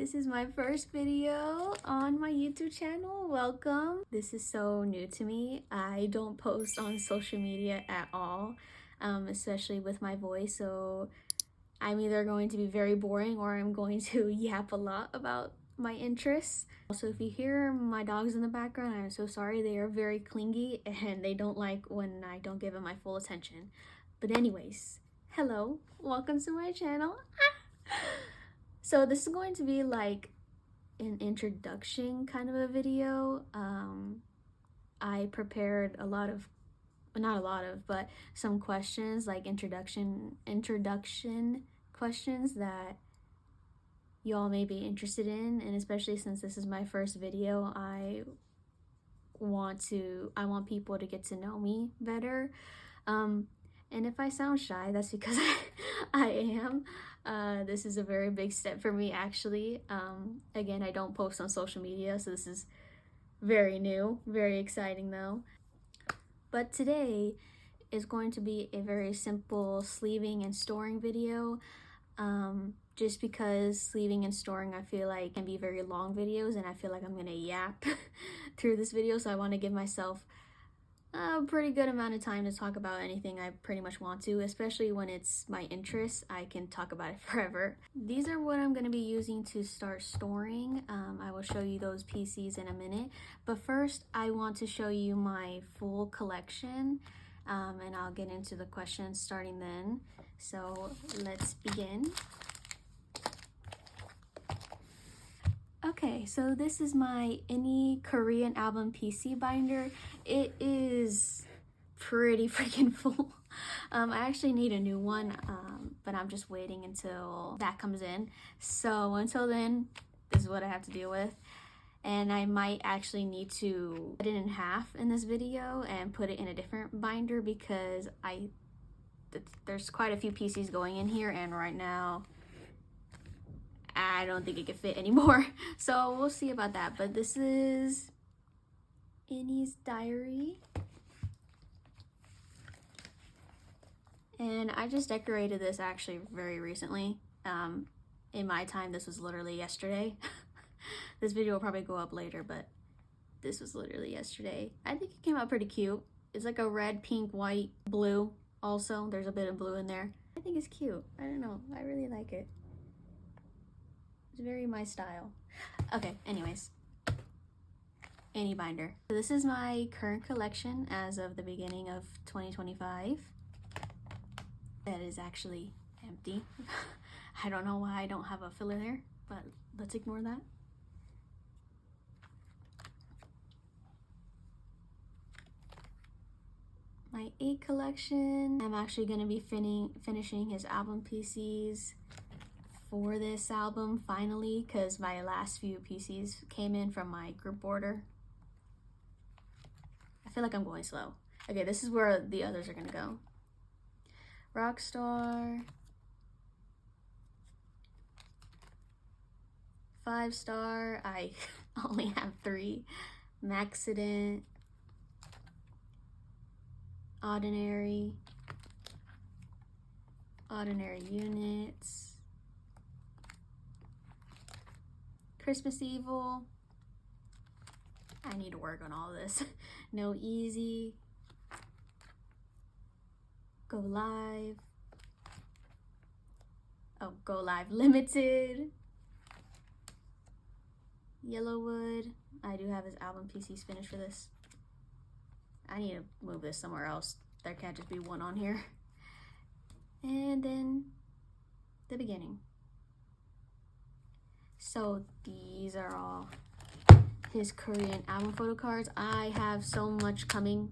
This is my first video on my YouTube channel. Welcome. This is so new to me. I don't post on social media at all, especially with my voice. So I'm either going to be very boring or I'm going to yap a lot about my interests. Also, if you hear my dogs in the background, I'm so sorry. They are very clingy and they don't like when I don't give them my full attention. But anyways, hello, welcome to my channel. So this is going to be like an introduction kind of a video. I prepared but some questions, like introduction questions that y'all may be interested in, and especially since this is my first video, I want people to get to know me better. And if I sound shy, that's because I am. This is a very big step for me, actually. Again, I don't post on social media, so this is very new, very exciting though. But today is going to be a very simple sleeving and storing video. Just because sleeving and storing, I feel like, can be very long videos, and I feel like I'm gonna yap through this video, so I want to give myself a pretty good amount of time to talk about anything I pretty much want to, especially when it's my interest. I can talk about it forever. These are what I'm going to be using to start storing. I will show you those PCs in a minute, but first I want to show you my full collection, and I'll get into the questions starting then. So let's begin. Okay, so this is my illiacinniee Korean album PC binder. It is pretty freaking full. I actually need a new one, but I'm just waiting until that comes in. So until then, this is what I have to deal with. And I might actually need to cut it in half in this video and put it in a different binder because there's quite a few PCs going in here, and right now I don't think it could fit anymore. So we'll see about that. But this is illiacinniee's diary. And I just decorated this actually very recently. In my time, this was literally yesterday. This video will probably go up later, but this was literally yesterday. I think it came out pretty cute. It's like a red, pink, white, blue also. There's a bit of blue in there. I think it's cute. I don't know. I really like it. It's very my style. Okay, anyways. Illiacinniee binder. So this is my current collection as of the beginning of 2025. That is actually empty. I don't know why I don't have a filler there, but let's ignore that. My 8 collection. I'm actually going to be finishing his album PCs for this album finally, because my last few PCs came in from my group order. I feel like I'm going slow. Okay, this is where the others are gonna go. Rockstar, 5-star, I only have 3. Maxident, Ordinary Units, Christmas Evil. I need to work on all this. No Easy, Go Live, oh, Go Live Limited, Yellowwood. I do have his album PCs finished for this. I need to move this somewhere else. There can't just be one on here. And then the beginning. So these are all his Korean album photo cards. I have so much coming.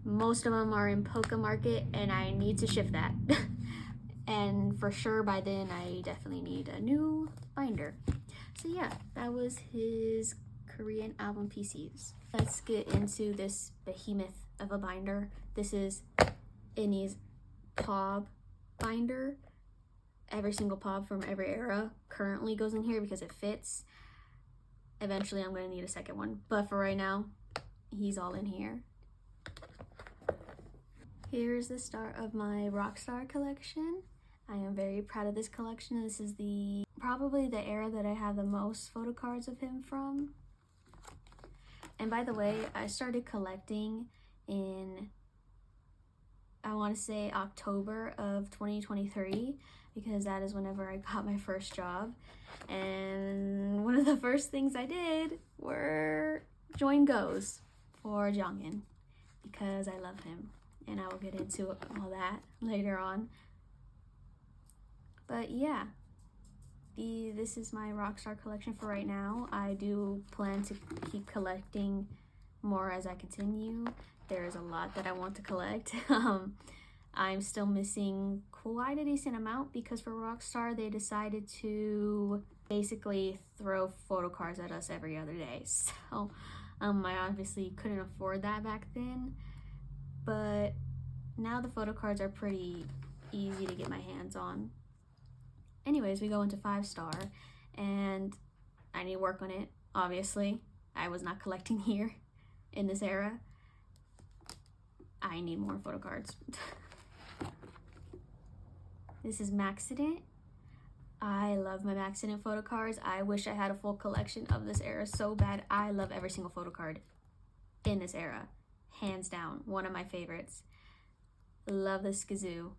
Most of them are in Poca Market, and I need to shift that. And for sure by then I definitely need a new binder. So yeah, that was his Korean album PCs. Let's get into this behemoth of a binder. This is illiacinniee's POB binder. Every single POB from every era currently goes in here because it fits. Eventually I'm going to need a second one, but for right now, he's all in here. Here's the start of my Rockstar collection. I am very proud of this collection. This is probably the era that I have the most photo cards of him from. And by the way, I started collecting in, I want to say October of 2023, because that is whenever I got my first job. And one of the first things I did were join goes for Jeongin, because I love him, and I will get into all that later on. But yeah, this is my Rockstar collection for right now. I do plan to keep collecting more as I continue. There is a lot that I want to collect. I'm still missing quite a decent amount because for Rockstar they decided to basically throw photo cards at us every other day. So I obviously couldn't afford that back then, but now the photo cards are pretty easy to get my hands on. Anyways, we go into 5-star, and I need to work on it, obviously. I was not collecting here in this era. I need more photo cards. This is Maxident. I love my Maxident photo cards. I wish I had a full collection of this era so bad. I love every single photo card in this era. Hands down, one of my favorites. Love this Skazoo.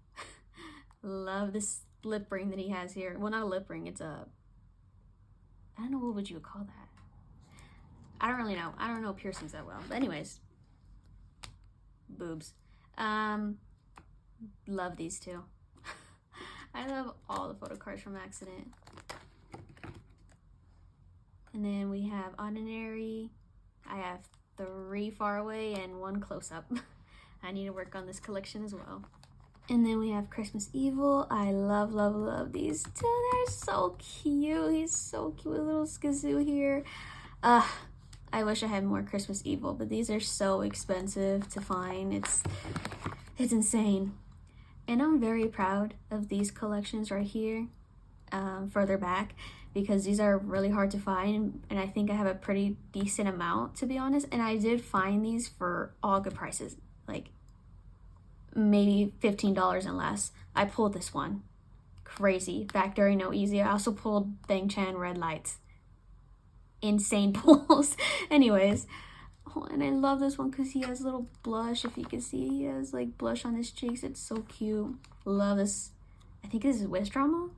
Love this lip ring that he has here. Well, not a lip ring, it's a, I don't know, what would you call that? I don't really know. I don't know piercings that well. But anyways, boobs. Love these two. I love all the photo cards from Accident. And then we have Ordinary. I have 3 far away and 1 close up. I need to work on this collection as well. And then we have Christmas Evil. I love, love, love these two. They're so cute. He's so cute with a little Skazoo here. I wish I had more Christmas Evil, but these are so expensive to find. It's insane. And I'm very proud of these collections right here, further back, because these are really hard to find, and I think I have a pretty decent amount, to be honest. And I did find these for all good prices, like maybe $15 and less. I pulled this one. Crazy. Back during No Easy. I also pulled Bang Chan Red Lights. Insane pulls. Anyways. Oh, and I love this one because he has a little blush. If you can see, he has like blush on his cheeks. It's so cute. Love this. I think this is With Drama.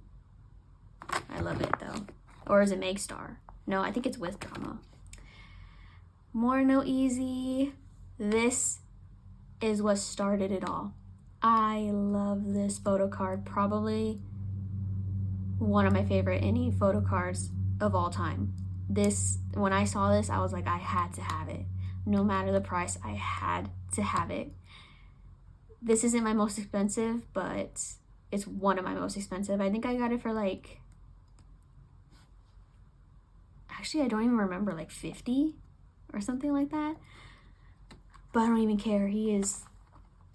I love it though. Or is it Make Star? No, I think it's With Drama. More No Easy. This is what started it all. I love this photo card. Probably one of my favorite any photo cards of all time. This, when I saw this, I was like, I had to have it. No matter the price, I had to have it. This isn't my most expensive, but it's one of my most expensive. I think I got it for like, actually I don't even remember, like 50 or something like that. But I don't even care. He is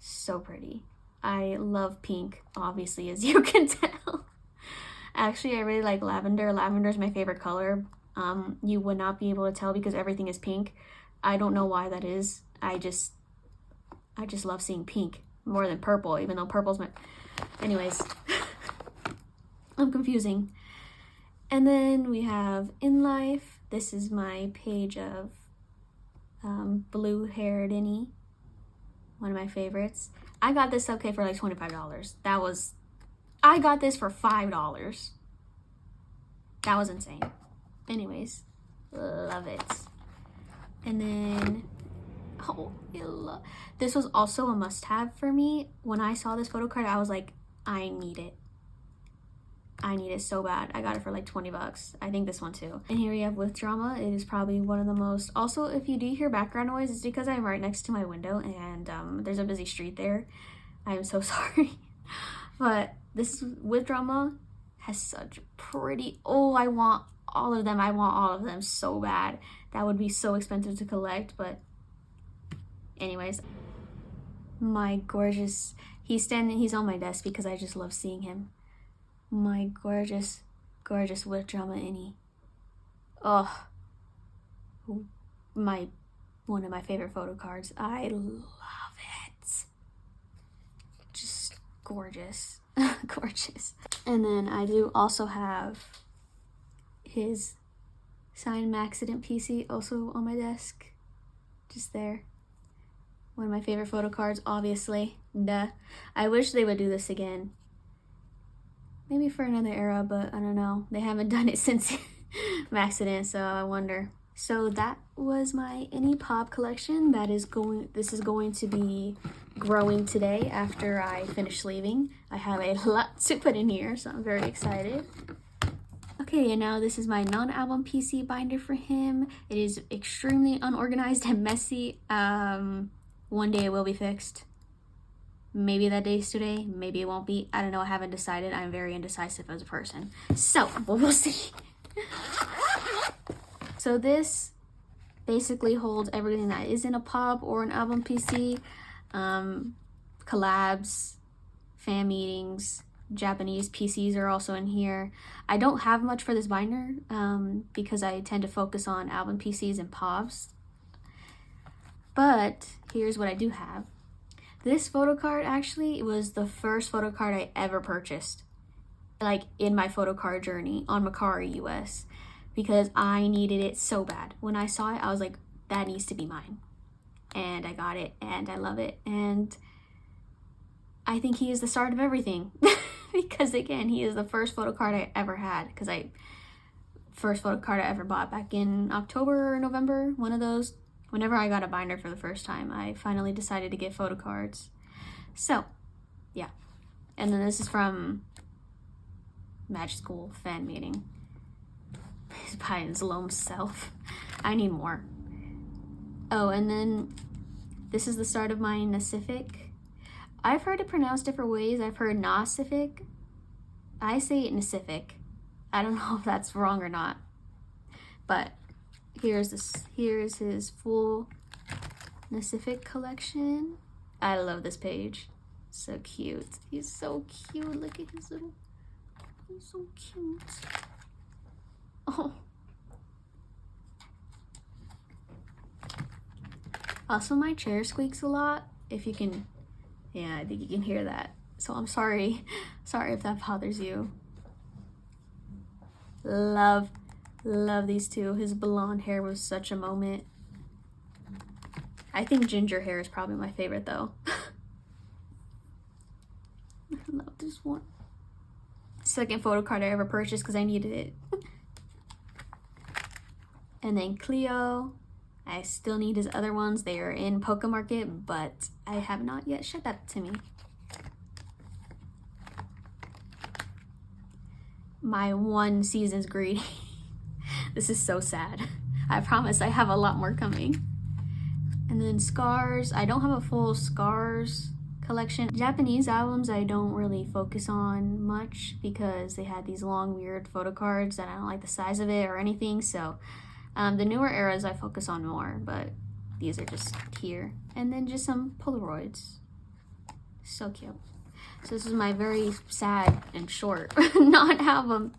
so pretty. I love pink, obviously, as you can tell. Actually, I really like lavender. Lavender is my favorite color. You would not be able to tell because everything is pink. I don't know why that is. I just love seeing pink more than purple, even though purple's my... Anyways, I'm confusing. And then we have In Life. This is my page of blue-haired innie, one of my favorites. I got this cupcake for like $25. I got this for $5. That was insane. Anyways, love it. And then, this was also a must-have for me. When I saw this photo card, I was like, I need it. I need it so bad. I got it for like 20 bucks. I think this one too. And here we have With Drama. It is probably one of the most... Also, if you do hear background noise, it's because I'm right next to my window and there's a busy street there. I am so sorry. But this With Drama has such pretty... Oh, I want all of them. I want all of them so bad. That would be so expensive to collect, but anyways. My gorgeous... He's on my desk because I just love seeing him. My gorgeous, gorgeous With Drama innie. Oh, one of my favorite photo cards. I love it. Just gorgeous. Gorgeous. And then I do also have his signed Maxident PC also on my desk. Just there. One of my favorite photo cards, obviously. Duh. I wish they would do this again. Maybe for another era, but I don't know. They haven't done it since Maxident, so I wonder. So that was my Any Pop collection. This is going to be growing today after I finish leaving. I have a lot to put in here, so I'm very excited. Okay, and now this is my non-album PC binder for him. It is extremely unorganized and messy. One day it will be fixed. Maybe that day's today, maybe it won't be. I don't know, I haven't decided. I'm very indecisive as a person. So, but we'll see. So this basically holds everything that is in a pop or an album PC. Collabs, fan meetings, Japanese PCs are also in here. I don't have much for this binder because I tend to focus on album PCs and POVs. But here's what I do have. This photo card actually was the first photo card I ever purchased, like in my photo card journey on Mercari US, because I needed it so bad. When I saw it, I was like, that needs to be mine. And I got it and I love it. And I think he is the start of everything because again, he is the first photo card I ever had first photo card I ever bought back in October or November, one of those. Whenever I got a binder for the first time, I finally decided to get photo cards. So, yeah. And then this is from Magic School fan meeting. He's by his lone self. I need more. Oh, and then this is the start of my Nacific. I've heard it pronounced different ways. I've heard Nacific. I say it Nacific. I don't know if that's wrong or not. But here's his full Nacific collection. I love this page. So cute. He's so cute. Look at his little, he's so cute. Oh. Also, my chair squeaks a lot. If you can, yeah, I think you can hear that. So I'm sorry. Sorry if that bothers you. Love these two. His blonde hair was such a moment. I think ginger hair is probably my favorite though. I love this one. Second photo card I ever purchased because I needed it. And then Cleo. I still need his other ones. They are in Pokemarket, but I have not yet shipped that to me. My one season's greeting. This is so sad. I promise I have a lot more coming. And then Scars. I don't have a full Scars collection. Japanese albums I don't really focus on much because they had these long weird photo cards and I don't like the size of it or anything. So the newer eras I focus on more, but these are just here. And then just some Polaroids. So cute. So this is my very sad and short non-album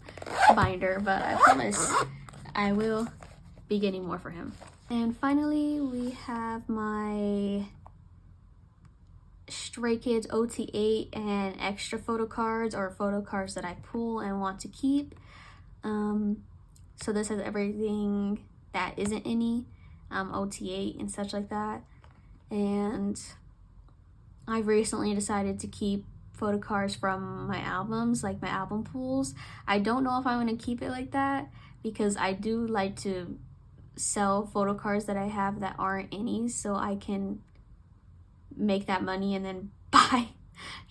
binder, but I promise I will be getting more for him. And finally, we have my Stray Kids OT8 and extra photo cards, or photo cards that I pull and want to keep. So this has everything that isn't any, OT8 and such like that. And I've recently decided to keep photo cards from my albums, like my album pools. I don't know if I'm going to keep it like that because I do like to sell photo cards that I have that aren't any, so I can make that money and then buy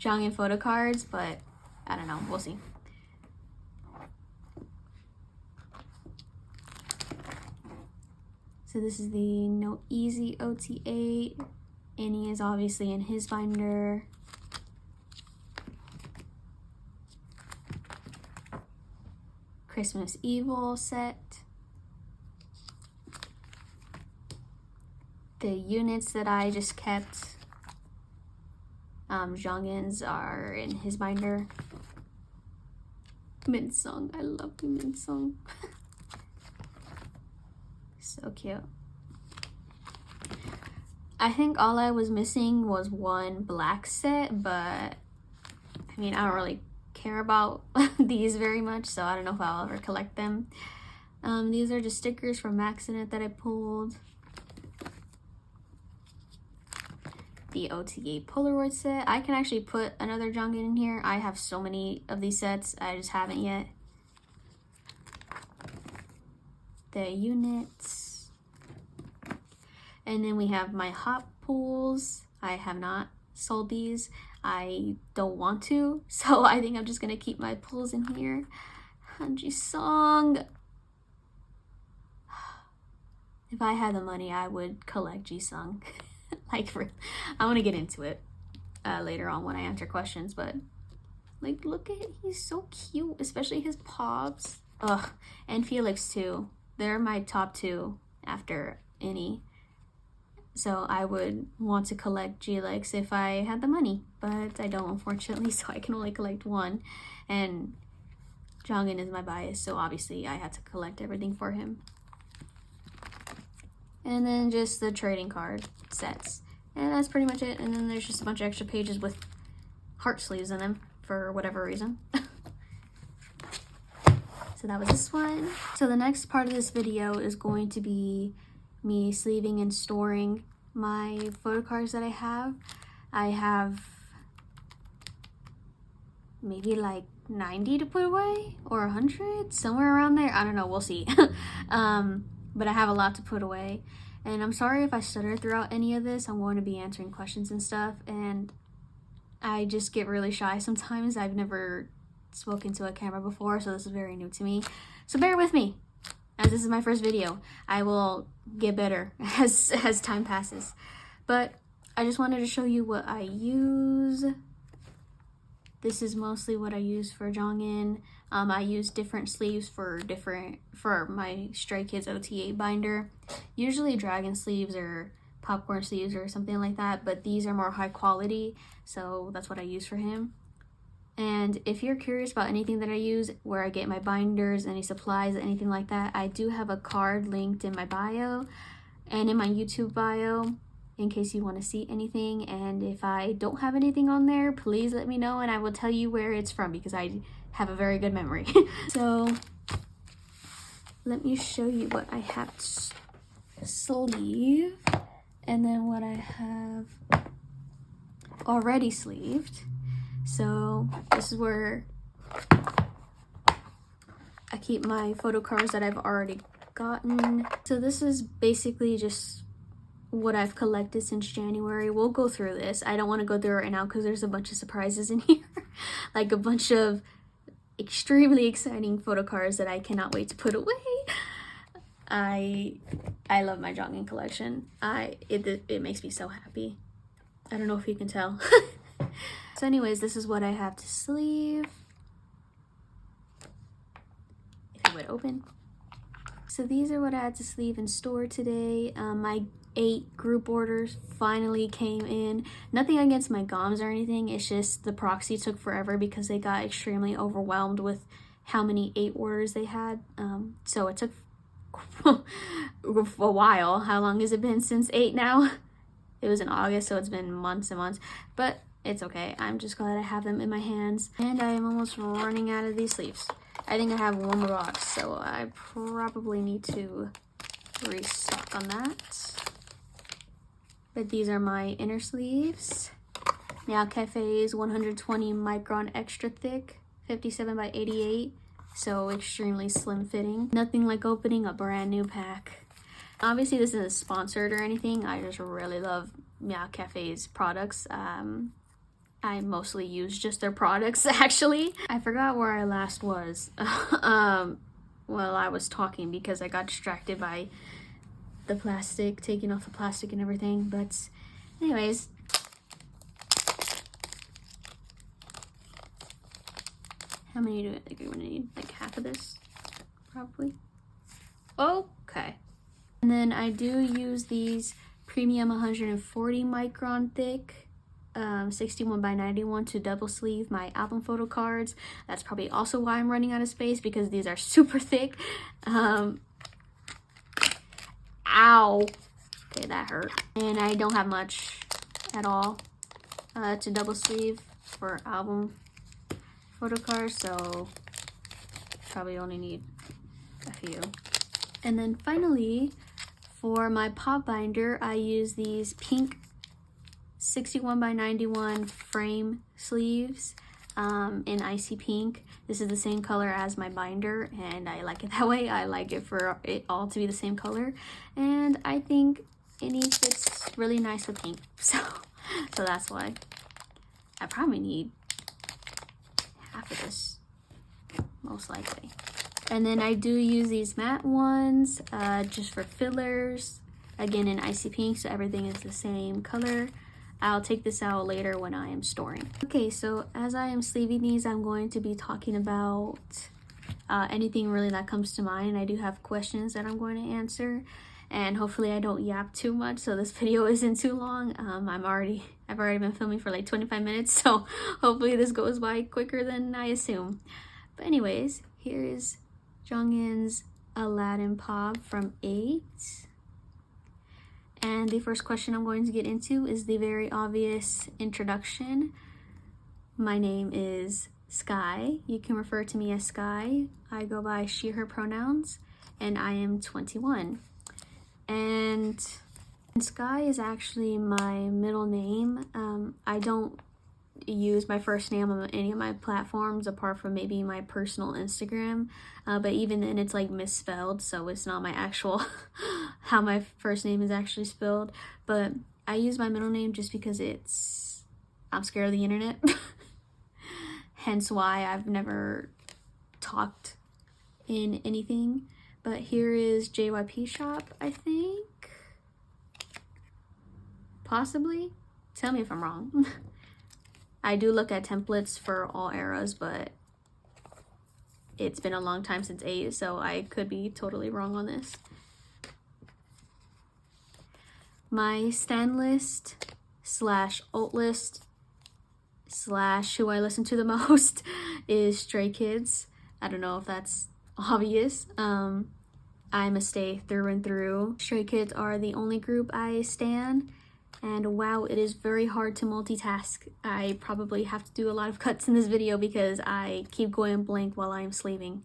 Jeongin photo cards, but I don't know, we'll see. So this is the No Easy OT8. Annie is obviously in his binder. Christmas Evil set. The units that I just kept, Jeongin's are in his binder. Minsung, I love you, Minsung. So cute. I think all I was missing was one black set, but I I mean, I don't really care about these very much, so I don't know if I'll ever collect them. These are just stickers from Accident that I pulled. The OTA Polaroid set. I can actually put another Jeongin in here. I have so many of these sets, I just haven't yet. The units. And then we have my hot pools. I have not sold these. I don't want to, so I think I'm just gonna keep my pools in here. Hanji Song. If I had the money, I would collect Jisung. Like, I want to get into it later on when I answer questions, but like, look at it, he's so cute, especially his pops. Ugh, and Felix too. They're my top two after any. So I would want to collect G-Lex if I had the money, but I don't, unfortunately, so I can only collect one. And Jeongin is my bias, so obviously I had to collect everything for him. And then just the trading card sets. And that's pretty much it. And then there's just a bunch of extra pages with heart sleeves in them for whatever reason. So that was this one. So the next part of this video is going to be me sleeving and storing my photocards that I have. I have maybe like 90 to put away or 100, somewhere around there. I don't know, we'll see. But I have a lot to put away. And I'm sorry if I stutter throughout any of this. I'm going to be answering questions and stuff, and I just get really shy sometimes. I've never spoken to a camera before, so this is very new to me. So bear with me, as this is my first video. I will get better as time passes. But I just wanted to show you what I use. This is mostly what I use for Jeongin. I use different sleeves for my Stray Kids OTA binder. Usually dragon sleeves or popcorn sleeves or something like that, but these are more high quality, so that's what I use for him. And if you're curious about anything that I use, where I get my binders, any supplies, anything like that, I do have a card linked in my bio and in my YouTube bio, in case you want to see anything. And if I don't have anything on there, please let me know and I will tell you where it's from, because I have a very good memory. So let me show you what I have sleeve and then what I have already sleeved. So this is where I keep my photo cards that I've already gotten. So this is basically just what I've collected since January. We'll go through this. I don't want to go through it right now because there's a bunch of surprises in here. Like a bunch of extremely exciting photo cards that I cannot wait to put away. I love my Jeongin collection. It makes me so happy. I don't know if you can tell. So anyways, this is what I have to sleeve. If it would open. So these are what I had to sleeve and store today. My 8 group orders finally came in. Nothing against my GOMs or anything, it's just the proxy took forever because they got extremely overwhelmed with how many 8 orders they had. So it took a while. How long has it been since 8 now? It was in August, so it's been months and months, but it's okay. I'm just glad I have them in my hands. And I am almost running out of these sleeves. I think I have one more box, so I probably need to restock on that. But these are my inner sleeves. Now Cafe's 120 micron extra thick, 57 by 88, so extremely slim fitting. Nothing like opening a brand new pack. Obviously this isn't sponsored or anything. I just really love Meow Cafe's products. I mostly use just their products, actually. I forgot where I last was. Well, I was talking because I got distracted by the plastic, taking off the plastic and everything. But anyways, how many do I think I'm gonna need? Like half of this, probably. Okay. And then I do use these premium 140 micron thick 61 by 91 to double sleeve my album photo cards. That's probably also why I'm running out of space, because these are super thick. Ow. Okay, that hurt. And I don't have much at all to double sleeve for album Photocards, so probably only need a few. And then finally, for my pop binder, I use these pink 61 by 91 frame sleeves in icy pink. This is the same color as my binder, and I like it that way. I like it for it all to be the same color, and I think it fits really nice with pink. So that's why. I probably need half of this, most likely. And then I do use these matte ones just for fillers, again in icy pink, so everything is the same color. I'll take this out later when I am storing. Okay, so as I am sleeving these, I'm going to be talking about anything really that comes to mind. I do have questions that I'm going to answer, and hopefully I don't yap too much so this video isn't too long. I've already been filming for like 25 minutes, so hopefully this goes by quicker than I assume. But anyways, here's Jeongin's Aladdin Pop from 8. And the first question I'm going to get into is the very obvious introduction. My name is Sky. You can refer to me as Sky. I go by she, her pronouns, and I am 21. And Sky is actually my middle name. I don't use my first name on any of my platforms apart from maybe my personal Instagram, but even then it's like misspelled, so it's not my actual how my first name is actually spelled. But I use my middle name just because I'm scared of the internet. Hence why I've never talked in anything. But here is JYP shop, I think, possibly. Tell me if I'm wrong. I do look at templates for all eras, but it's been a long time since 8, so I could be totally wrong on this. My stan list / alt list / who I listen to the most is Stray Kids. I don't know if that's obvious. I'm a stay through and through. Stray Kids are the only group I stan. And wow, it is very hard to multitask. I probably have to do a lot of cuts in this video because I keep going blank while I'm sleeving.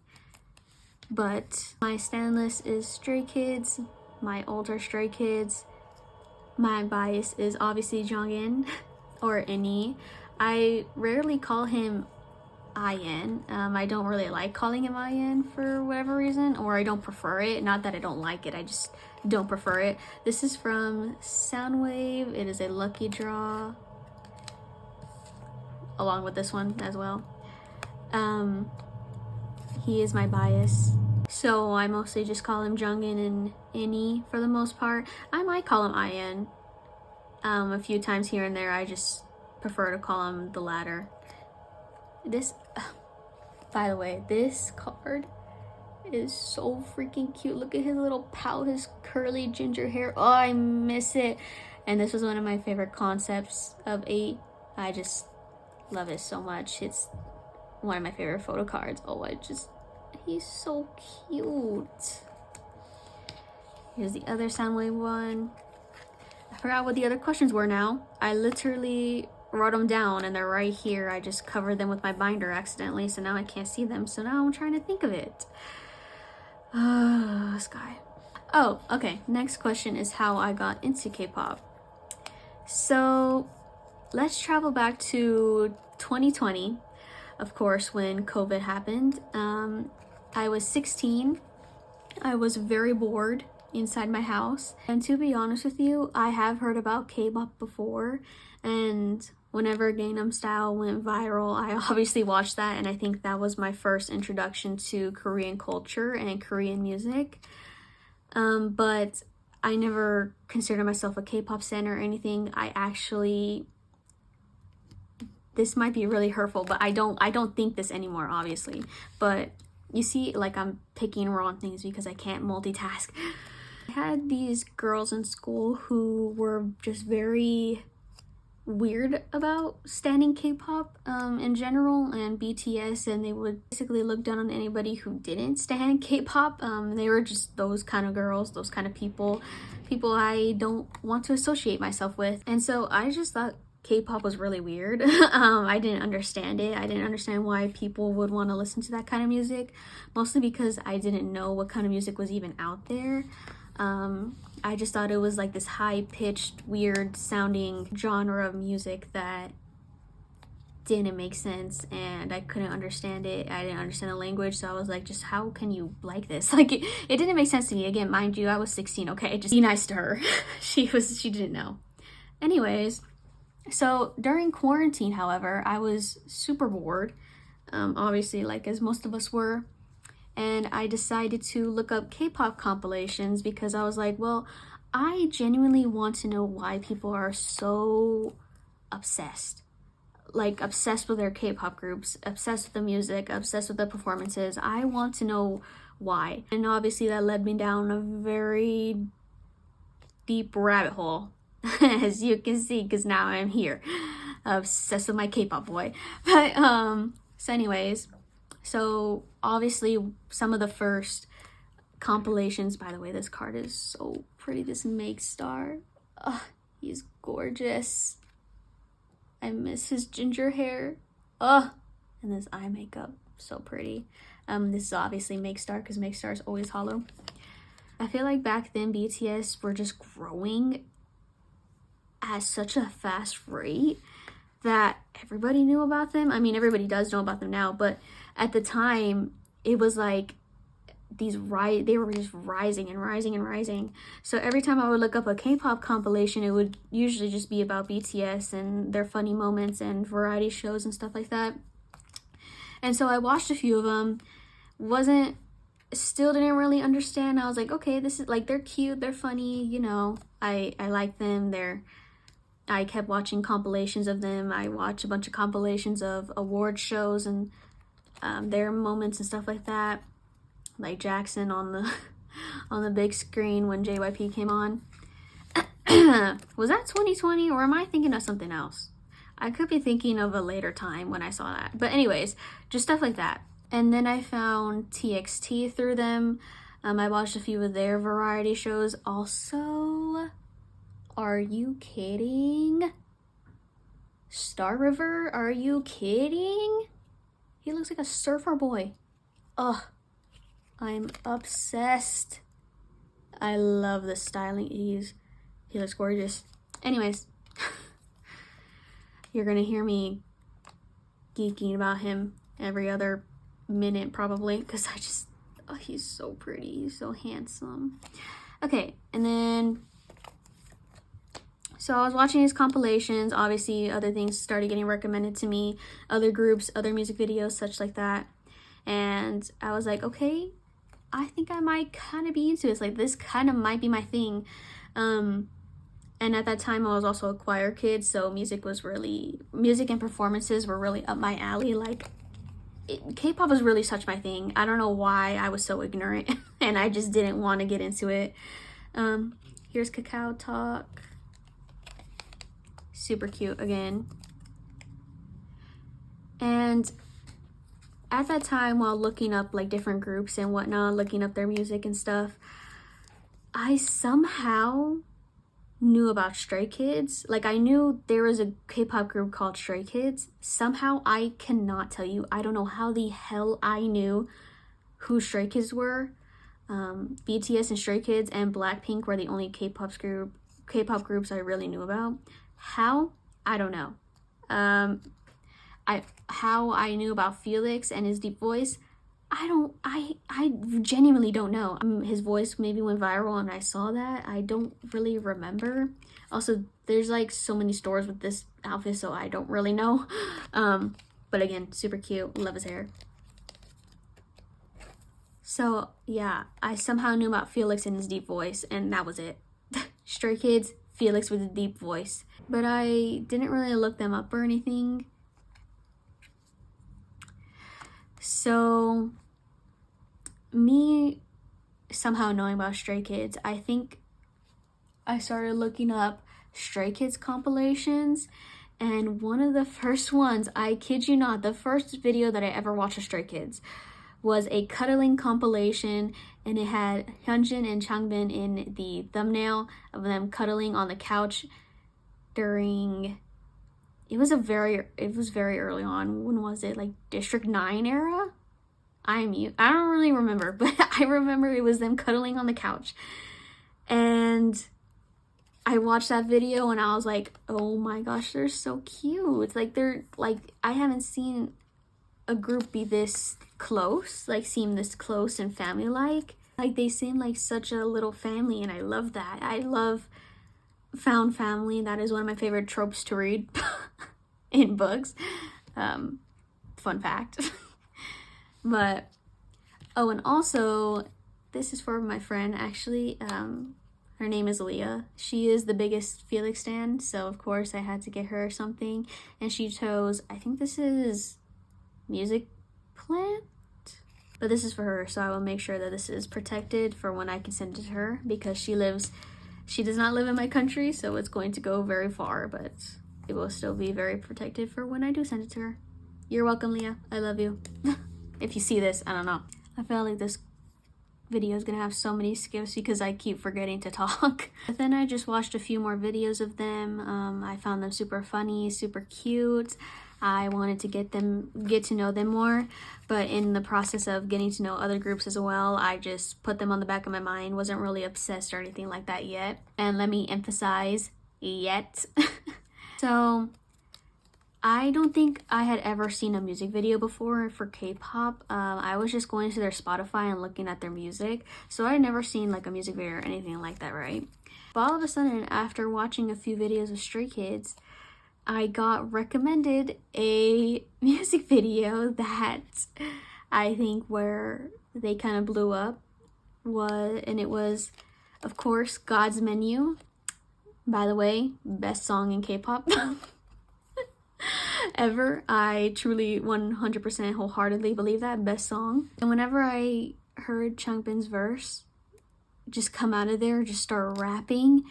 But my stan list is Stray Kids, my older Stray Kids. My bias is obviously Jeongin or illiacinniee. I rarely call him IN. I don't really like calling him IN for whatever reason, or I don't prefer it. Not that I don't like it, I just don't prefer it. This is from Soundwave. It is a lucky draw, along with this one as well. He is my bias, so I mostly just call him Jeongin and illiacinniee for the most part. I might call him IN a few times here and there. I just prefer to call him the latter. This, by the way, this card is so freaking cute. Look at his little pout, his curly ginger hair. Oh, I miss it. And this was one of my favorite concepts of 8. I just love it so much. It's one of my favorite photo cards. Oh, he's so cute. Here's the other Soundwave one. I forgot what the other questions were now. I literally wrote them down and they're right here. I just covered them with my binder accidentally, so now I can't see them. So now I'm trying to think of it. Sky. Oh, okay. Next question is how I got into K-pop. So let's travel back to 2020, of course, when COVID happened. I was 16. I was very bored inside my house. And to be honest with you, I have heard about K-pop before. And whenever Gangnam Style went viral, I obviously watched that, and I think that was my first introduction to Korean culture and Korean music. But I never considered myself a K-pop stan or anything. This might be really hurtful, but I don't think this anymore, obviously. But you see, like, I'm picking wrong things because I can't multitask. I had these girls in school who were just very weird about standing K-pop in general and BTS, and they would basically look down on anybody who didn't stand K-pop. They were just those kind of girls, those kind of people I don't want to associate myself with. And so I just thought K-pop was really weird. I didn't understand it. I didn't understand why people would want to listen to that kind of music, mostly because I didn't know what kind of music was even out there. I just thought it was like this high-pitched, weird sounding genre of music that didn't make sense, and I couldn't understand it. I didn't understand the language, so I was like, just how can you like this? Like, it didn't make sense to me. Again, mind you, I was 16, okay? Just be nice to her. She didn't know. Anyways, so during quarantine, however, I was super bored, obviously, like as most of us were, and I decided to look up K-pop compilations because I was like, well, I genuinely want to know why people are so obsessed. Like, obsessed with their K-pop groups, obsessed with the music, obsessed with the performances. I want to know why. And obviously that led me down a very deep rabbit hole, as you can see, because now I'm here, obsessed with my K-pop boy. But, so anyways, so obviously some of the first compilations, by the way, this card is so pretty, this Make Star. Oh, he's gorgeous. I miss his ginger hair. Oh, and this eye makeup, so pretty. This is obviously Make Star, because Make Star is always hollow. I feel like back then BTS were just growing at such a fast rate that everybody knew about them. I mean, everybody does know about them now, but at the time, it was like they were just rising and rising and rising. So every time I would look up a K-pop compilation, it would usually just be about BTS and their funny moments and variety shows and stuff like that. And so I watched a few of them, still didn't really understand. I was like, okay, this is like, they're cute, they're funny, you know, I like them. I kept watching compilations of them. I watched a bunch of compilations of award shows and their moments and stuff like that. Like Jackson on the big screen when JYP came on. Was that 2020, or am I thinking of something else? I could be thinking of a later time when I saw that. But anyways, just stuff like that. And then I found TXT through them. I watched a few of their variety shows. Also, are you kidding? Star River? Are you kidding? He looks like a surfer boy. Ugh. I'm obsessed. I love the styling. He looks gorgeous. Anyways, you're gonna hear me geeking about him every other minute probably, because he's so pretty, he's so handsome. Okay, and then so I was watching his compilations. Obviously other things started getting recommended to me, other groups, other music videos, such like that, and I was like, okay, I think I might kind of be into this. Like, this kind of might be my thing. And at that time, I was also a choir kid, so music and performances were really up my alley. Like, K-pop was really such my thing. I don't know why I was so ignorant, and I just didn't want to get into it. Here's Kakao Talk. Super cute again. And at that time, while looking up like different groups and whatnot, looking up their music and stuff, I somehow knew about Stray Kids. Like, I knew there was a K-pop group called Stray Kids. Somehow, I cannot tell you. I don't know how the hell I knew who Stray Kids were. BTS and Stray Kids and Blackpink were the only K-pop groups I really knew about. How? I don't know. How I knew about Felix and his deep voice, I genuinely don't know. His voice maybe went viral and I saw that. I don't really remember. Also, there's like so many stores with this outfit, so I don't really know. But again, super cute. Love his hair. So yeah, I somehow knew about Felix and his deep voice, and that was it. Stray Kids, Felix with a deep voice. But I didn't really look them up or anything. So, me somehow knowing about Stray Kids, I think I started looking up Stray Kids compilations, and one of the first ones, I kid you not, the first video that I ever watched of Stray Kids was a cuddling compilation, and it had Jeongin and Changbin in the thumbnail of them cuddling on the couch during it was very early on. When was it? Like District 9 era? I don't really remember, but I remember it was them cuddling on the couch. And I watched that video and I was like, oh my gosh, they're so cute. Like, they're like, I haven't seen a group be this close, like seem this close and family-like. Like, they seem like such a little family, and I love that. I love found family. That is one of my favorite tropes to read in books. Fun fact. But, oh, and also, this is for my friend, actually. Her name is Leah. She is the biggest Felix stan, so of course I had to get her something. And she chose, I think this is Music Plant? But this is for her, so I will make sure that this is protected for when I can send it to her, because she does not live in my country, so it's going to go very far, but it will still be very protected for when I do send it to her. You're welcome, Leah. I love you. If you see this, I don't know. I feel like this video is gonna have so many skips because I keep forgetting to talk. But then I just watched a few more videos of them. I found them super funny, super cute. I wanted to get to know them more, but in the process of getting to know other groups as well, I just put them on the back of my mind. Wasn't really obsessed or anything like that yet. And let me emphasize, yet. So I don't think I had ever seen a music video before for K-pop. I was just going to their Spotify and looking at their music, so I had never seen like a music video or anything like that, right? But all of a sudden, after watching a few videos of Stray Kids, I got recommended a music video that I think where they kind of blew up and it was, of course, God's Menu. By the way, best song in K-pop ever. I truly 100% wholeheartedly believe that. Best song. And whenever I heard Changbin's verse just come out of there, just start rapping,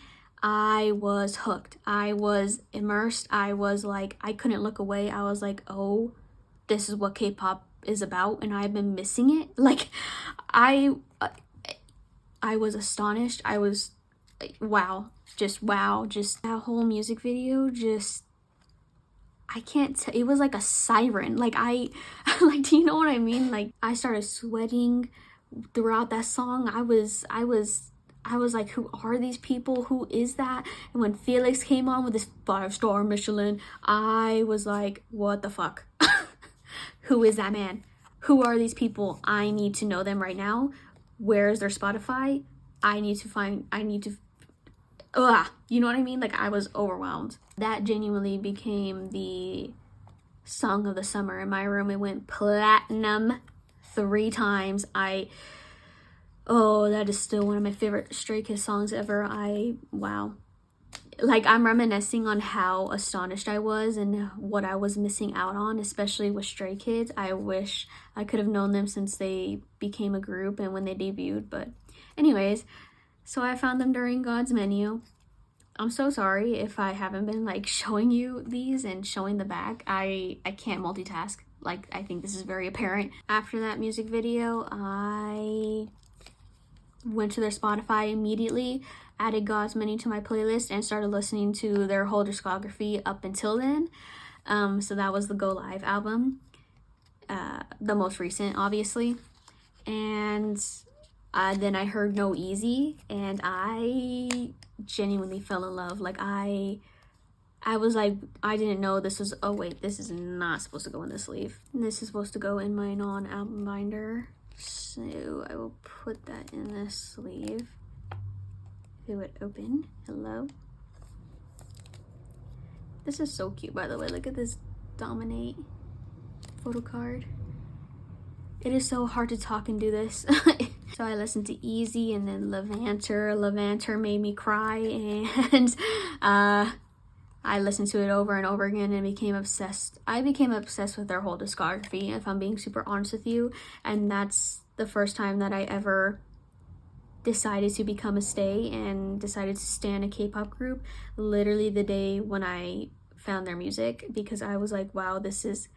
I was hooked. I was immersed. I was like, I couldn't look away. I was like, oh, this is what K-pop is about, and I've been missing it. Like, I was astonished. I was wow. Just that whole music video, just, I can't it was like a siren. Like, like, do you know what I mean? Like, I started sweating throughout that song. I was like, who are these people? Who is that? And when Felix came on with this 5-star Michelin, I was like, what the fuck? Who is that man? Who are these people? I need to know them right now. Where is their Spotify? You know what I mean? Like, I was overwhelmed. That genuinely became the song of the summer in my room. It went platinum 3 times. Oh, that is still one of my favorite Stray Kids songs ever. Wow. Like, I'm reminiscing on how astonished I was and what I was missing out on, especially with Stray Kids. I wish I could have known them since they became a group and when they debuted. But anyways, so I found them during God's Menu. I'm so sorry if I haven't been like showing you these and showing the back. I can't multitask. Like, I think this is very apparent. After that music video, I went to their Spotify immediately, added God's Menu to my playlist, and started listening to their whole discography up until then. So that was the Go Live album, the most recent, obviously. And then I heard No Easy, and I genuinely fell in love. Like, I was like, I didn't know this was, oh wait, this is not supposed to go in the sleeve. This is supposed to go in my non-album binder. So I will put that in this sleeve. If it would open. Hello. This is so cute, by the way. Look at this Dominate photo card. It is so hard to talk and do this. So I listened to Easy and then Levanter. Levanter made me cry, and I listened to it over and over again and became obsessed. I became obsessed with their whole discography, if I'm being super honest with you. And that's the first time that I ever decided to become a stay and decided to stan a K-pop group. Literally the day when I found their music, because I was like, wow, this is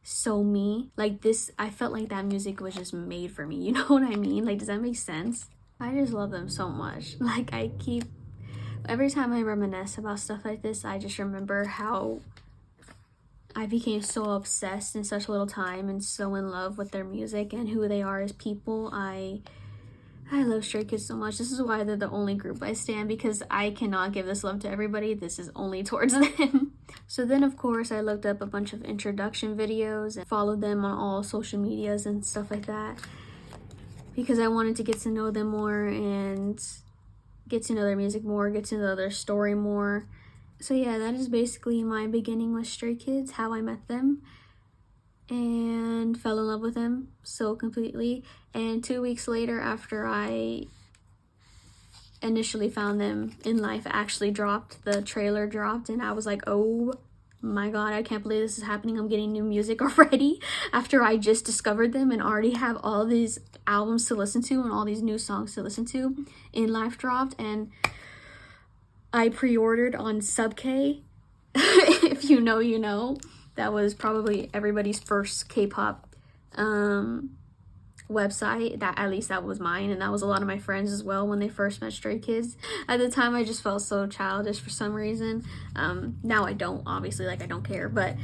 so me. Like, this, I felt like that music was just made for me. You know what I mean? Like, does that make sense? I just love them so much. Like, every time I reminisce about stuff like this, I just remember how I became so obsessed in such little time and so in love with their music and who they are as people. I love Stray Kids so much. This is why they're the only group I stan, because I cannot give this love to everybody. This is only towards them. So then, of course, I looked up a bunch of introduction videos and followed them on all social medias and stuff like that, because I wanted to get to know them more and get to know their music more, get to know their story more. So yeah, that is basically my beginning with Stray Kids, how I met them and fell in love with them so completely. And 2 weeks later, after I initially found them, In Life actually dropped, the trailer dropped, and I was like, oh my god, I can't believe this is happening. I'm getting new music already after I just discovered them and already have all these albums to listen to and all these new songs to listen to. In Life dropped, and I pre-ordered on Sub-K. If you know, you know. That was probably everybody's first K-pop website. That, at least that was mine, and that was a lot of my friends as well when they first met Stray Kids. At the time, I just felt so childish for some reason. Now I don't, obviously, like, I don't care, but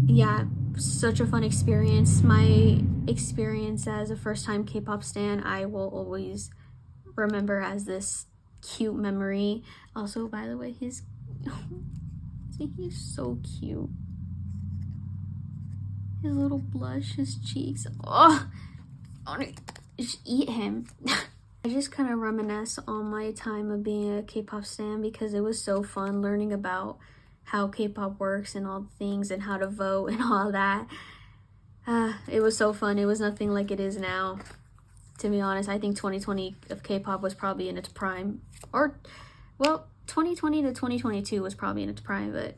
yeah, such a fun experience. My experience as a first-time K-pop stan, I will always remember as this cute memory. Also, by the way, he's so cute. His little blush, his cheeks. Oh, I want to just eat him. I just kind of reminisce on my time of being a K-pop stan, because it was so fun learning about how K-pop works and all the things and how to vote and all that. It was so fun. It was nothing like it is now. To be honest, I think 2020 of K-pop was probably in its prime. Or, well, 2020 to 2022 was probably in its prime, but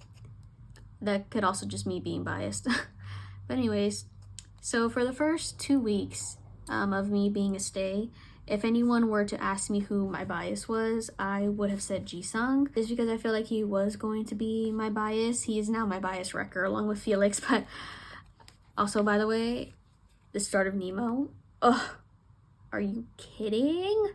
that could also just me being biased. But anyways, so for the first 2 weeks of me being a stay, if anyone were to ask me who my bias was, I would have said Jisung, just because I feel like he was going to be my bias. He is now my bias wrecker along with Felix. But also, by the way, the start of Nemo. Ugh, are you kidding?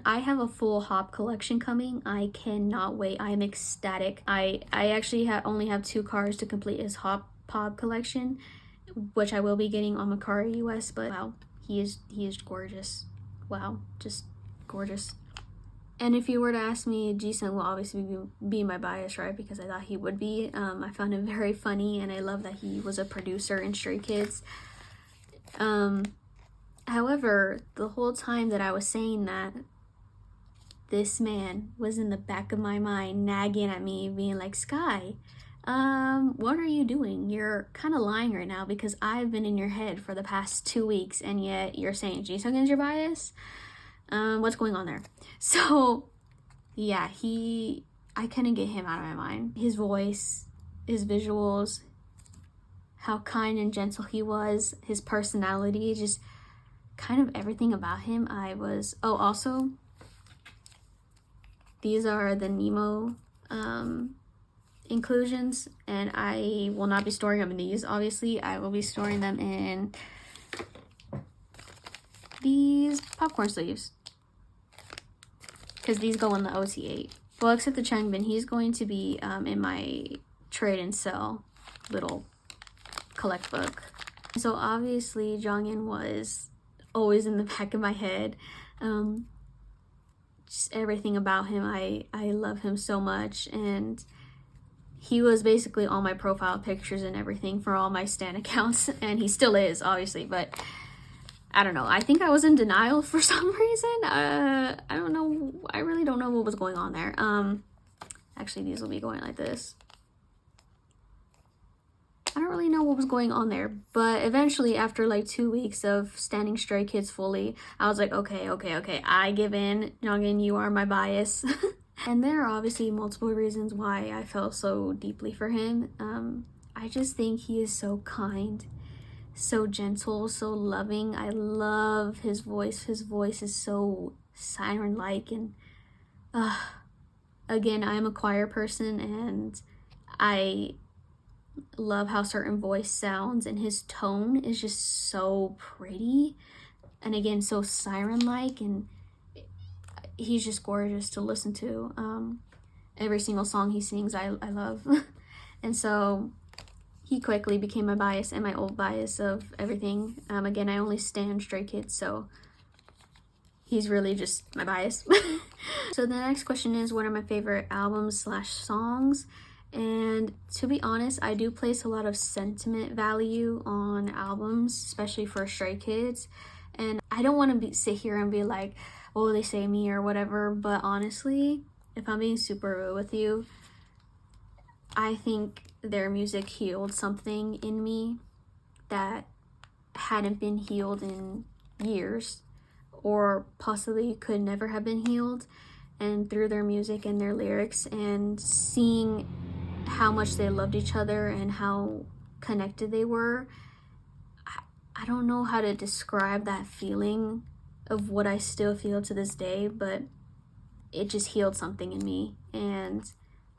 I have a full Hop collection coming. I cannot wait. I am ecstatic. I actually only have 2 cards to complete his Hop Pop collection, which I will be getting on Mercari US. But wow, he is gorgeous. Wow, just gorgeous. And if you were to ask me, Jisung will obviously be my bias, right? Because I thought he would be. I found him very funny, and I love that he was a producer in Stray Kids. However, the whole time that I was saying that, this man was in the back of my mind nagging at me, being like, Sky, what are you doing? You're kind of lying right now, because I've been in your head for the past 2 weeks, and yet you're saying Jisung is your bias? What's going on there? So yeah, I couldn't get him out of my mind. His voice, his visuals, how kind and gentle he was, his personality, just kind of everything about him. Oh, also, these are the Nemo inclusions, and I will not be storing them in these, obviously. I will be storing them in these popcorn sleeves, because these go in the OT8. Well, except the Jeongin, he's going to be in my trade and sell little collect book. So obviously Jeongin was always in the back of my head. Just everything about him, I love him so much, and he was basically all my profile pictures and everything for all my stan accounts, and he still is, obviously. But I don't know, I think I was in denial for some reason. I don't know, I really don't know what was going on there. Actually, these will be going like this. I don't really know what was going on there, but eventually, after like 2 weeks of standing Stray Kids fully, I was like, okay, I give in. Jeongin, you are my bias. And there are obviously multiple reasons why I felt so deeply for him. I just think he is so kind, so gentle, so loving. I love his voice. His voice is so siren-like, and again, I am a choir person, and I love how certain voice sounds, and his tone is just so pretty, and again, so siren-like, and he's just gorgeous to listen to. Every single song he sings, I love. And so he quickly became my bias and my old bias of everything. Again, I only stan Stray Kids, so he's really just my bias. So the next question is, what are my favorite albums / songs? And to be honest, I do place a lot of sentiment value on albums, especially for Stray Kids. And I don't want to sit here and be like, oh, they say me or whatever. But honestly, if I'm being super real with you, I think their music healed something in me that hadn't been healed in years, or possibly could never have been healed. And through their music and their lyrics and seeing how much they loved each other and how connected they were, I don't know how to describe that feeling of what I still feel to this day, but it just healed something in me, and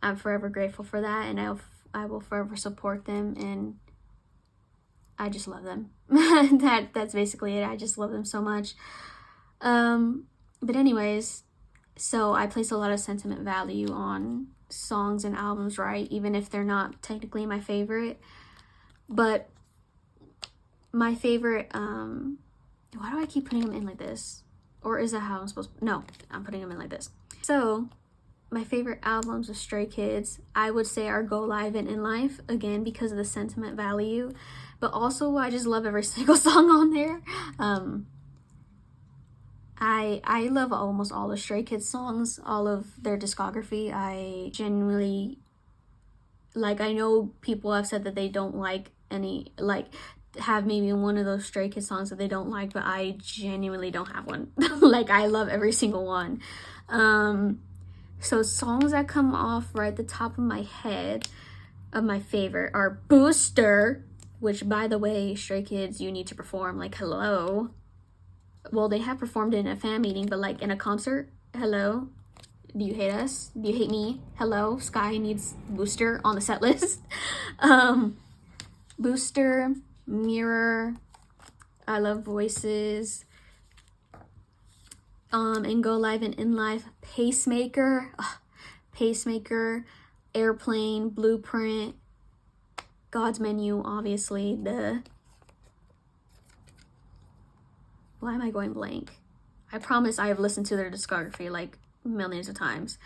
I'm forever grateful for that, and I will forever support them, and I just love them. That's basically it. I just love them so much. But anyways, so I place a lot of sentiment value on songs and albums, right? Even if they're not technically my favorite. But my favorite, why do I keep putting them in like this? Or is that how I'm supposed to? No, I'm putting them in like this. So my favorite albums of Stray Kids, I would say, are Go Live and In Life, again, because of the sentiment value. But also, I just love every single song on there. I love almost all the Stray Kids songs, all of their discography. I genuinely, like, I know people have said that they don't like any, like, have maybe one of those Stray Kids songs that they don't like, but I genuinely don't have one. Like, I love every single one. So songs that come off right at the top of my head of my favorite are Booster, which, by the way, Stray Kids, you need to perform. Like, hello. Well, they have performed in a fan meeting, but like in a concert, hello. Do you hate us? Do you hate me? Hello. Sky needs Booster on the set list. Booster, Mirror, I Love Voices, and Go Live and In Life, Pacemaker, Pacemaker, Airplane, Blueprint, God's Menu, obviously, why am I going blank? I promise I have listened to their discography like millions of times.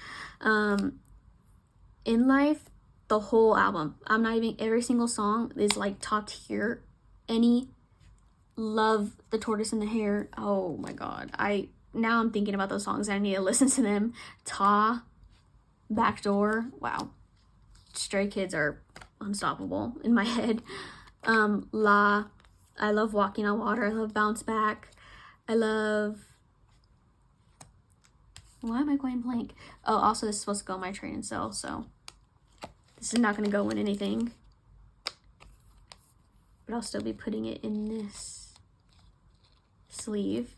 In Life, the whole album. I'm not even, every single song is like top tier. Love the Tortoise and the Hare. Oh my god. Now I'm thinking about those songs and I need to listen to them. Ta, Backdoor. Wow. Stray Kids are unstoppable in my head. La, I love Walking on Water. I love Bounce Back. I love, why am I going blank? Oh, also this is supposed to go in my train and sell, so this is not going to go in anything, but I'll still be putting it in this sleeve.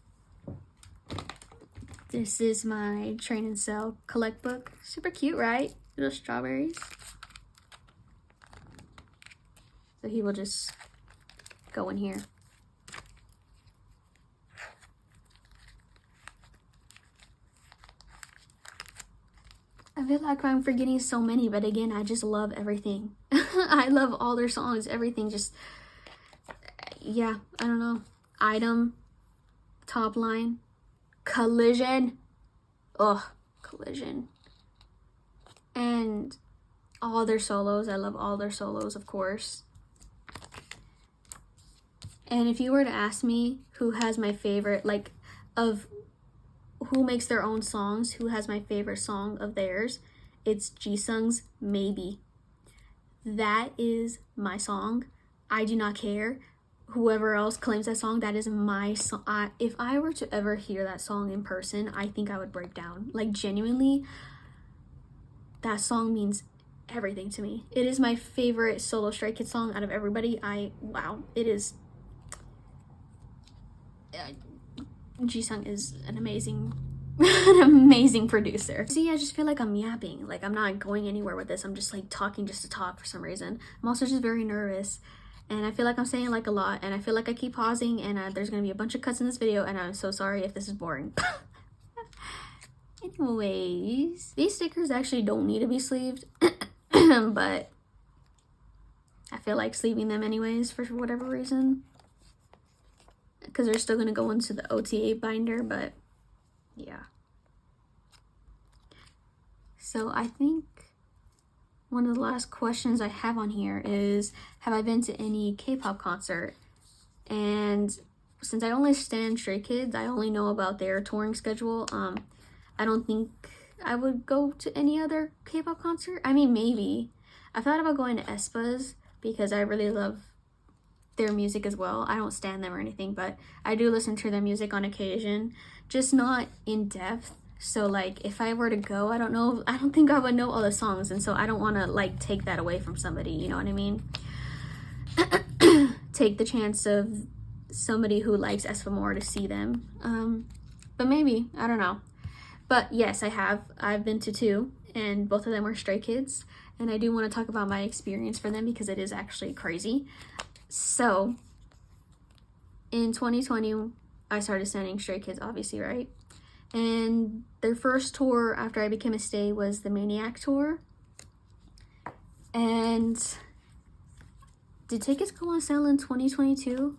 This is my train and sell collect book. Super cute, right? Little strawberries. So he will just go in here. I feel like I'm forgetting so many, but again, I just love everything. I love all their songs, everything. Just, yeah, I don't know. Item, Top Line, Collision. Ugh, Collision. And all their solos. I love all their solos, of course. And if you were to ask me who has my favorite, like, of who makes their own songs, who has my favorite song of theirs, it's Jisung's Maybe. That is my song. I do not care. Whoever else claims that song, that is my song. If I were to ever hear that song in person, I think I would break down. Like, genuinely, that song means everything to me. It is my favorite solo Stray Kids song out of everybody. Wow, it is. Jisung is an amazing producer. See, I just feel like I'm yapping. Like, I'm not going anywhere with this. I'm just like talking just to talk for some reason. I'm also just very nervous, and I feel like I'm saying like a lot, and I feel like I keep pausing, and there's gonna be a bunch of cuts in this video, and I'm so sorry if this is boring. Anyways, these stickers actually don't need to be sleeved, but I feel like sleeving them anyways for whatever reason, because they're still gonna go into the OTA binder, but yeah. So I think one of the last questions I have on here is, have I been to any K-pop concert? And since I only stan Stray Kids, I only know about their touring schedule. I don't think I would go to any other K-pop concert. I mean, maybe. I thought about going to aespa's because I really love their music as well. I don't stan them or anything, but I do listen to their music on occasion, just not in depth. So like if I were to go, I don't think I would know all the songs, and so I don't want to like take that away from somebody, you know what I mean? Take the chance of somebody who likes aespa more to see them. But maybe, I don't know. But yes, I've been to 2, and both of them were Stray Kids, and I do want to talk about my experience for them because it is actually crazy. So in 2020 I started sending Stray Kids, obviously, right? And their first tour after I became a stay was the Maniac tour. And did tickets go on sale in 2022?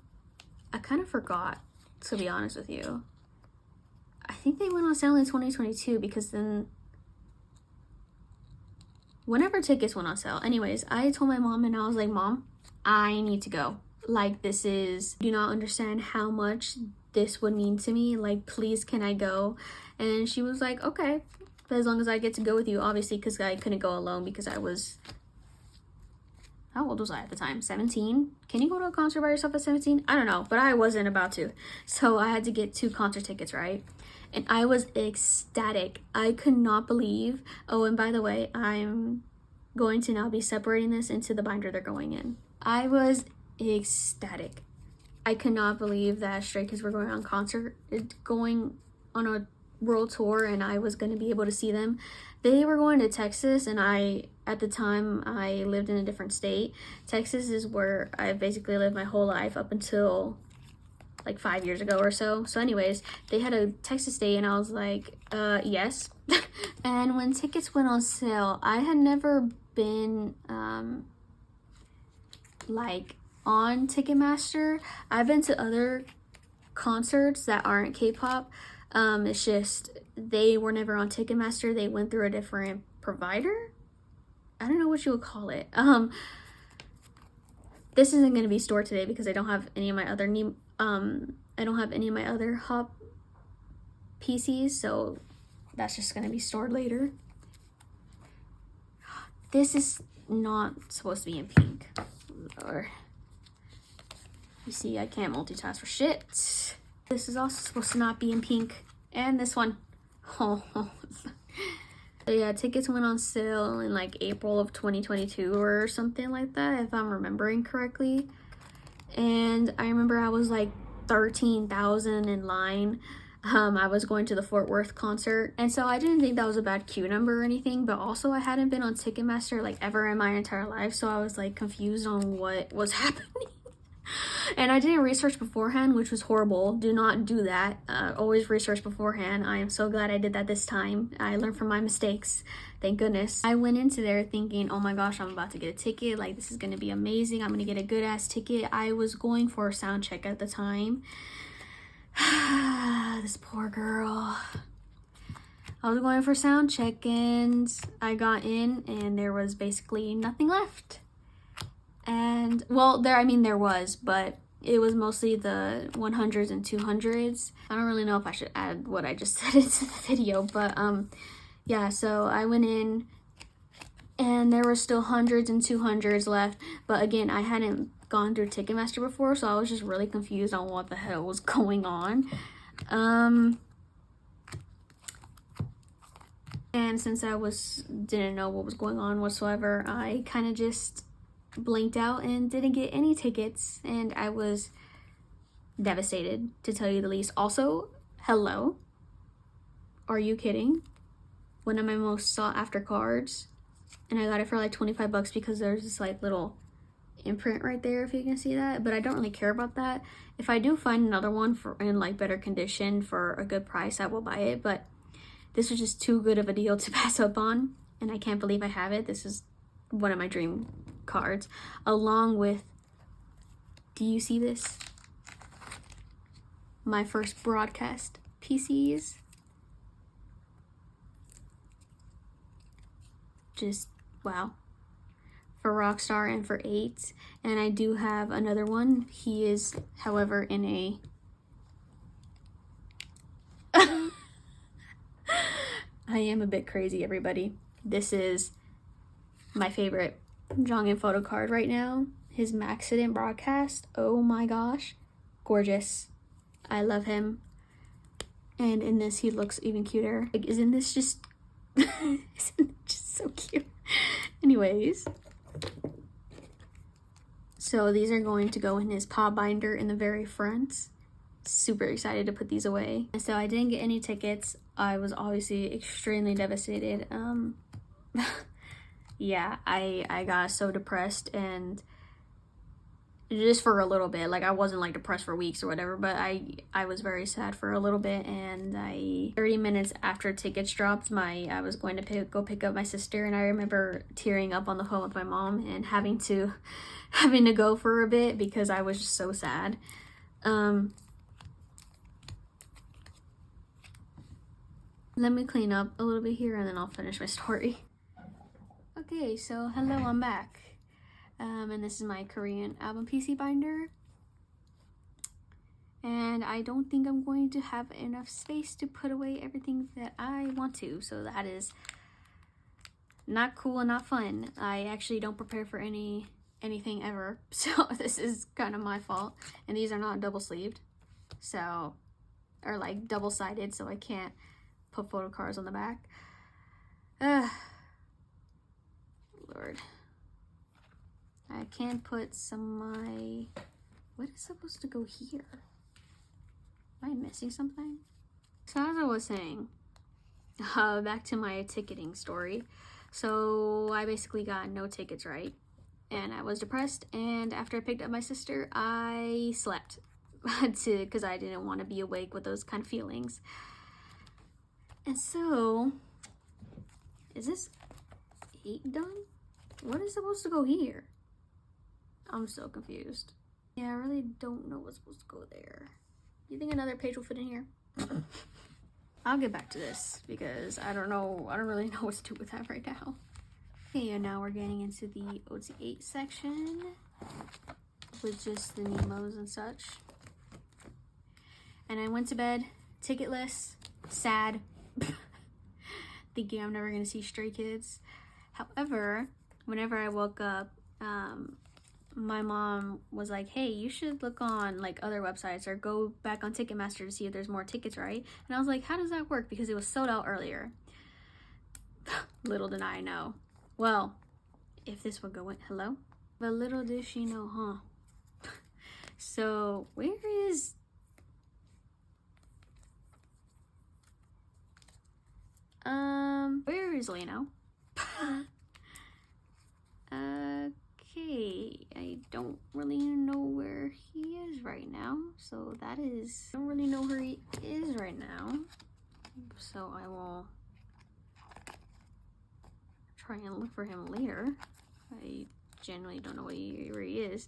I kind of forgot, to be honest with you. I think they went on sale in 2022 because then whenever tickets went on sale. Anyways, I told my mom and I was like, Mom, I need to go. Like, this is, do not understand how much this would mean to me. Like, please, can I go? And she was like, okay, but as long as I get to go with you, obviously, because I couldn't go alone because I was, how old was I at the time? 17? Can you go to a concert by yourself at 17? I don't know, but I wasn't about to. So I had to get 2 concert tickets, right? And I was ecstatic. I could not believe, oh, and by the way, I'm going to now be separating this into the binder they're going in. I was ecstatic. I could not believe that Stray Kids were going on a world tour and I was going to be able to see them. They were going to Texas, and at the time I lived in a different state. Texas is where I basically lived my whole life up until like 5 years ago or so. So anyways, they had a Texas day and I was like, yes. And when tickets went on sale, I had never been like on Ticketmaster. I've been to other concerts that aren't K-pop. It's just they were never on Ticketmaster. They went through a different provider. I don't know what you would call it. This isn't going to be stored today because I don't have any of my other Hop PCs, so that's just going to be stored later. This is not supposed to be in pink. Or you see, I can't multitask for shit. This is also supposed to not be in pink. And this one. Oh. So yeah, tickets went on sale in like April of 2022 or something like that, if I'm remembering correctly. And I remember I was like 13,000 in line. I was going to the Fort Worth concert, and so I didn't think that was a bad queue number or anything, but also I hadn't been on Ticketmaster like ever in my entire life, so I was like confused on what was happening. And I didn't research beforehand, which was horrible. Do not do that. Always research beforehand. I am so glad I did that this time. I learned from my mistakes. Thank goodness. I went into there thinking, oh my gosh, I'm about to get a ticket. Like, this is going to be amazing. I'm going to get a good ass ticket. I was going for a sound check at the time. This poor girl. I was going for sound check and I got in and there was basically nothing left. And well, there was, but it was mostly the 100s and 200s. I don't really know if I should add what I just said into the video, but yeah, so I went in and there were still 100s and 200s left, but again, I hadn't gone through Ticketmaster before, so I was just really confused on what the hell was going on. And since I didn't know what was going on whatsoever, I kind of just blanked out and didn't get any tickets, and I was devastated, to tell you the least. Also, hello, are you kidding? One of my most sought after cards, and I got it for like 25 bucks because there's this like little imprint right there, if you can see that, but I don't really care about that. If I do find another one in like better condition for a good price, I will buy it, but this was just too good of a deal to pass up on, and I can't believe I have it. This is one of my dream cards, along with, do you see this? My first broadcast PCs. Just wow. For Rockstar and for 8. And I do have another one. He is, however, in a I am a bit crazy, everybody. This is my favorite Jeongin photo card right now. His Maxident broadcast. Oh my gosh. Gorgeous. I love him. And in this, he looks even cuter. Like, isn't this just... isn't it just so cute? Anyways. So these are going to go in his paw binder in the very front. Super excited to put these away. So I didn't get any tickets. I was obviously extremely devastated. Yeah, I got so depressed, and just for a little bit. Like, I wasn't like depressed for weeks or whatever, but I was very sad for a little bit. And 30 minutes after tickets dropped, I was going to go pick up my sister, and I remember tearing up on the phone with my mom and having to go for a bit because I was just so sad. Let me clean up a little bit here and then I'll finish my story. Okay, so hello, I'm back. And this is my Korean album PC binder. And I don't think I'm going to have enough space to put away everything that I want to. So that is not cool and not fun. I actually don't prepare for anything ever. So this is kind of my fault. And these are not double sleeved. So, or like double sided, so I can't put photo cards on the back. Lord. I can put some of my... What is supposed to go here? Am I missing something? So as I was saying, back to my ticketing story. So I basically got no tickets, right? And I was depressed, and after I picked up my sister, I slept because I didn't want to be awake with those kind of feelings. And so, is this 8 done? What is supposed to go here? I'm so confused. Yeah, I really don't know what's supposed to go there. You think another page will fit in here? I'll get back to this because I don't really know what to do with that right now. Okay, and now we're getting into the OT8 section with just the Nemos and such. And I went to bed ticketless, sad, thinking I'm never gonna see Stray Kids. However, whenever I woke up, my mom was like, hey, you should look on like other websites or go back on Ticketmaster to see if there's more tickets, right? And I was like, how does that work? Because it was sold out earlier. Little did I know. Well, if this would go in, hello? But little did she know, huh? So where is... where is Leno? Okay, I don't really know where he is right now. So I don't really know where he is right now. So I will try and look for him later. I genuinely don't know where he is.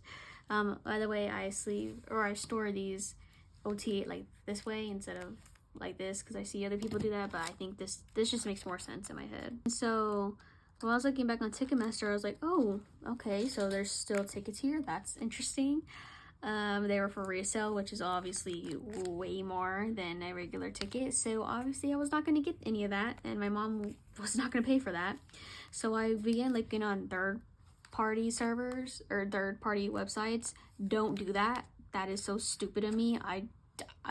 By the way, I store these OT like this way instead of like this because I see other people do that, but I think this just makes more sense in my head. So while I was looking back on Ticketmaster, I was like, oh, okay, so there's still tickets here. That's interesting. They were for resale, which is obviously way more than a regular ticket. So obviously I was not going to get any of that, and my mom was not going to pay for that. So I began looking on third-party servers or third-party websites. Don't do that. That is so stupid of me. I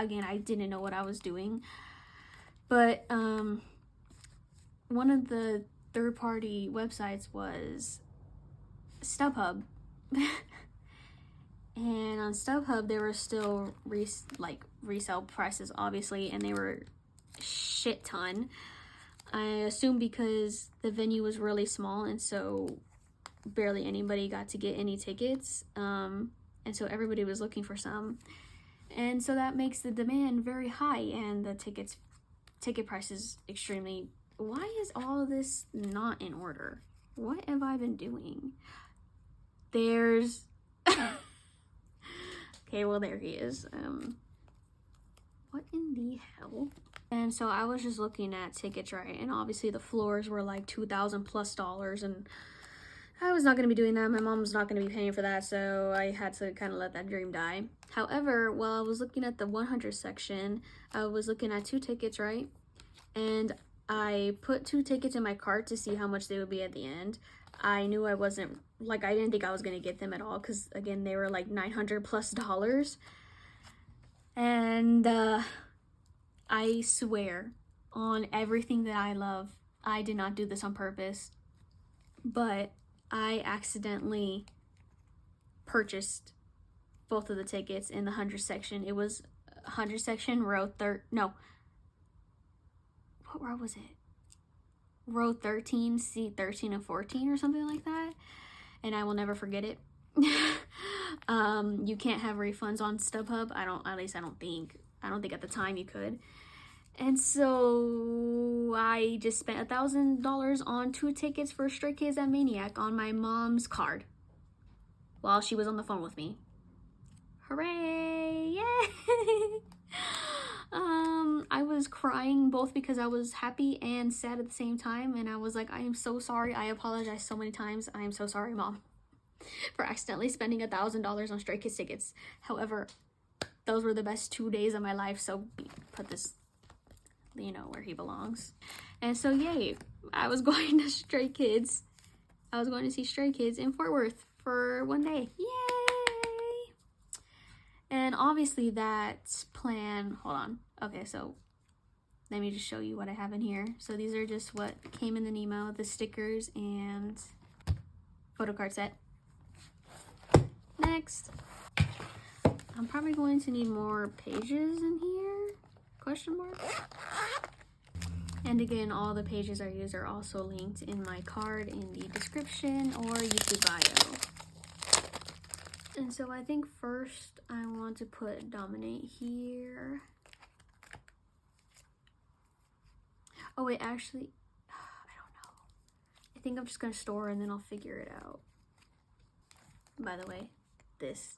didn't know what I was doing. But one of the third-party websites was StubHub. And on StubHub, there were still resale prices, obviously, and they were shit ton. I assume because the venue was really small, and so barely anybody got to get any tickets. And so everybody was looking for some. And so that makes the demand very high, and the ticket prices extremely... Why is all of this not in order? What have I been doing? there's okay, well, there he is. What in the hell? And so I was just looking at tickets, right? And obviously the floors were like $2,000+ and I was not going to be doing that. My mom was not going to be paying for that, so I had to kind of let that dream die. However, while I was looking at the 100 section, I was looking at 2 tickets, right? And I put 2 tickets in my cart to see how much they would be at the end. I knew I wasn't, like, I didn't think I was going to get them at all because, again, they were like $900+. And I swear on everything that I love, I did not do this on purpose, but I accidentally purchased both of the tickets in the 100 section. It was 100 section, row no. What row was it? Row 13, seat 13 and 14 or something like that. And I will never forget it. You can't have refunds on StubHub. At least I don't think at the time you could. And so I just spent $1,000 on 2 tickets for Stray Kids at Maniac on my mom's card while she was on the phone with me. Hooray! Yay! I was crying both because I was happy and sad at the same time, and I was like, I am so sorry. I apologize so many times. I am so sorry, Mom, for accidentally spending $1,000 on Stray Kids tickets. However, those were the best 2 days of my life, so put this, you know, where he belongs. And so, yay, I was going to Stray Kids. I was going to see Stray Kids in Fort Worth for 1 day. Yay! And obviously that plan, hold on. Okay, so let me just show you what I have in here. So these are just what came in the email, the stickers and photo card set. Next. I'm probably going to need more pages in here, question mark. And again, all the pages I use are also linked in my card in the description or YouTube bio. And so I think first I want to put Dominate here. Oh wait, actually, I don't know. I think I'm just gonna store and then I'll figure it out. By the way, this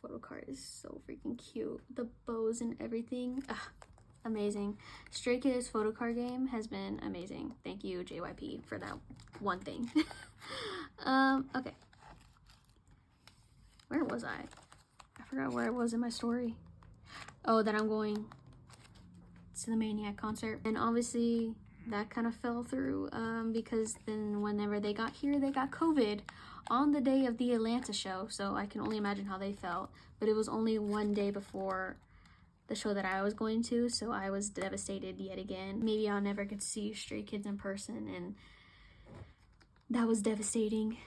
photo card is so freaking cute. The bows and everything, amazing. Stray Kids photo card game has been amazing. Thank you, JYP, for that one thing. Okay. Where was I? I forgot where I was in my story. Oh, that I'm going to the Maniac concert. And obviously that kind of fell through because then whenever they got here, they got COVID on the day of the Atlanta show. So I can only imagine how they felt. But it was only 1 day before the show that I was going to, so I was devastated yet again. Maybe I'll never get to see Stray Kids in person, and that was devastating.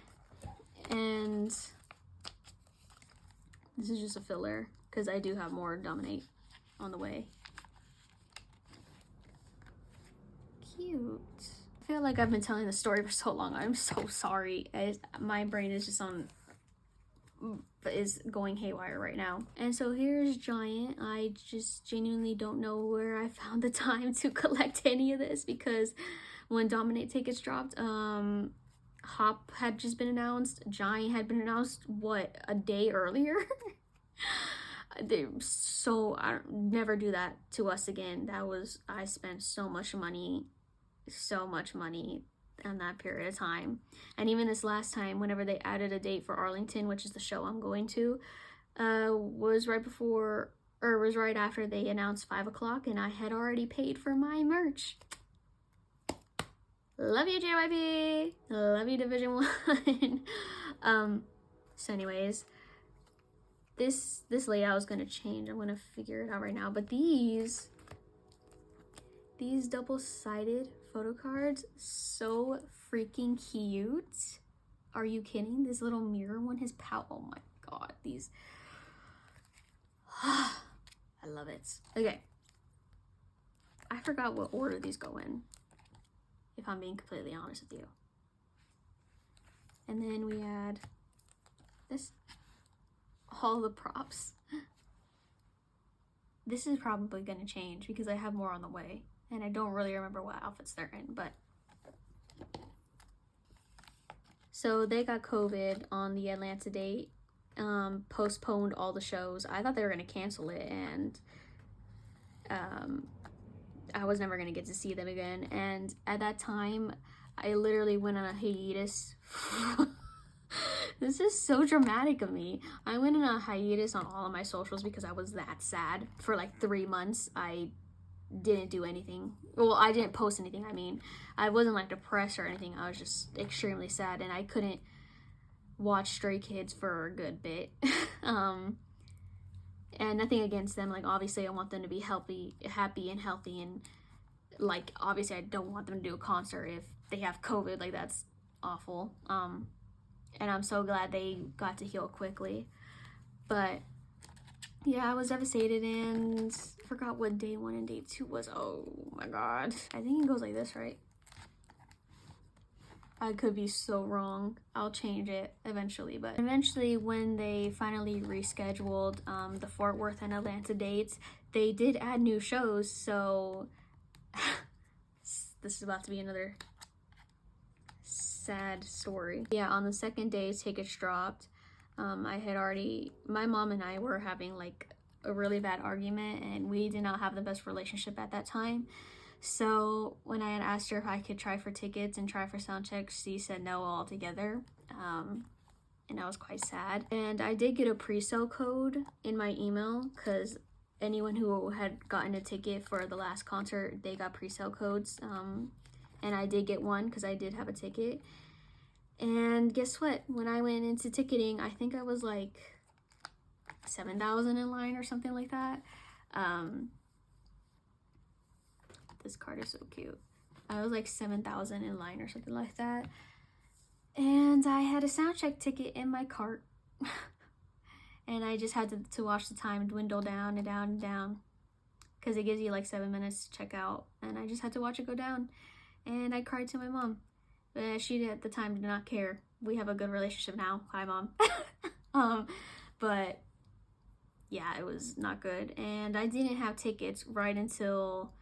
And this is just a filler because I do have more Dominate on the way. Cute. I feel like I've been telling the story for so long. I'm so sorry. My brain is just is going haywire right now. And so here's Giant. I just genuinely don't know where I found the time to collect any of this because when Dominate tickets dropped, Hop had just been announced. Giant had been announced, what, a day earlier? I never do that to us again. I spent so much money in that period of time. And even this last time, whenever they added a date for Arlington, which is the show I'm going to, was right after they announced 5 o'clock, and I had already paid for my merch. Love you, JYP. Love you, Division 1. So anyways, this layout is gonna change. I'm gonna figure it out right now. But these double-sided photo cards, so freaking cute. Are you kidding? This little mirror one has oh my god, these I love it. Okay, I forgot what order these go in, if I'm being completely honest with you. And then we add this, all the props. This is probably gonna change because I have more on the way. And I don't really remember what outfits they're in, but So they got COVID on the Atlanta date, postponed all the shows. I thought they were going to cancel it, and I was never going to get to see them again. And at that time, I literally went on a hiatus. This is so dramatic of me. I went on a hiatus on all of my socials because I was that sad. For like 3 months, I didn't do anything. Well, I didn't post anything. I mean, I wasn't like depressed or anything. I was just extremely sad, and I couldn't watch Stray Kids for a good bit. And nothing against them. Like, obviously, I want them to be happy and healthy, and like, obviously, I don't want them to do a concert if they have COVID. Like, that's awful. And I'm so glad they got to heal quickly. But yeah, I was devastated, and I forgot what day 1 and day 2 was. Oh my god. I think it goes like this, right? I could be so wrong. I'll change it eventually. But eventually, when they finally rescheduled the Fort Worth and Atlanta dates, they did add new shows. So this is about to be another sad story. Yeah, on the second day, tickets dropped. My mom and I were having like a really bad argument, and we did not have the best relationship at that time. So when I had asked her if I could try for tickets and try for sound checks, she said no altogether. And I was quite sad. And I did get a pre-sale code in my email, because anyone who had gotten a ticket for the last concert, they got pre-sale codes. And I did get one because I did have a ticket. And guess what? When I went into ticketing, I think I was like 7,000 in line or something like that. This card is so cute. I was like 7,000 in line or something like that. And I had a soundcheck ticket in my cart. And I just had to watch the time dwindle down and down and down, because it gives you like 7 minutes to check out. And I just had to watch it go down. And I cried to my mom. But she at the time did not care. We have a good relationship now. Hi, Mom. But yeah, it was not good. And I didn't have tickets right until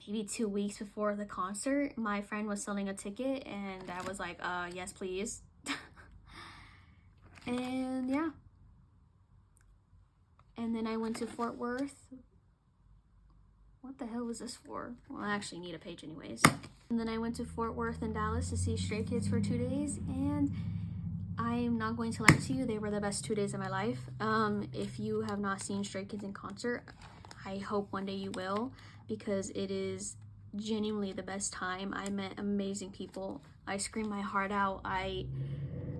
maybe 2 weeks before the concert. My friend was selling a ticket, and I was like, yes, please. And yeah. And then I went to Fort Worth. What the hell was this for? Well, I actually need a page anyways. And then I went to Fort Worth and Dallas to see Stray Kids for 2 days, and I'm not going to lie to you, they were the best 2 days of my life. If you have not seen Stray Kids in concert, I hope one day you will, because it is genuinely the best time. I met amazing people. I screamed my heart out.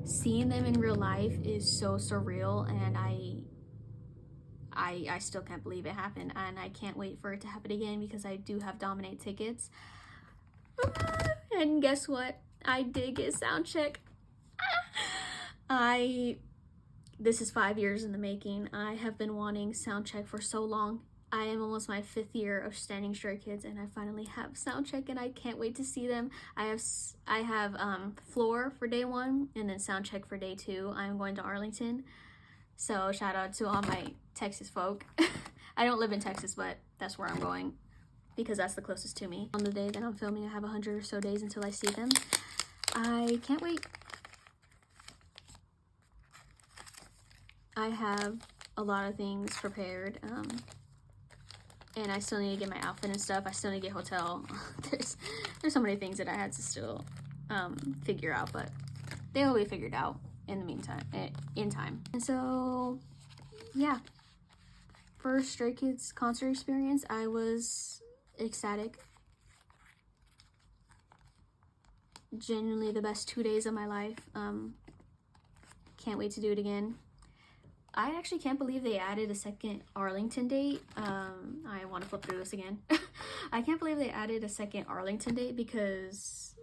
Seeing them in real life is so surreal, and I still can't believe it happened, and I can't wait for it to happen again, because I do have Dominate tickets. And guess what? I did get sound check. This is 5 years in the making. I have been wanting sound check for so long. I am almost my 5th year of standing Stray Kids, and I finally have sound check, and I can't wait to see them. I have floor for day 1, and then sound check for day 2. I'm going to Arlington. So shout out to all my Texas folk. I don't live in Texas, but that's where I'm going, because that's the closest to me. On the day that I'm filming, I have 100 or so days until I see them. I can't wait. I have a lot of things prepared, and I still need to get my outfit and stuff. I still need to get hotel. There's so many things that I had to still figure out, but they will be figured out in the meantime, in time. And so, yeah, first Stray Kids concert experience, I was ecstatic. Genuinely the best 2 days of my life. Can't wait to do it again. I actually can't believe they added a second Arlington date. I want to flip through this again. I can't believe they added a second Arlington date, because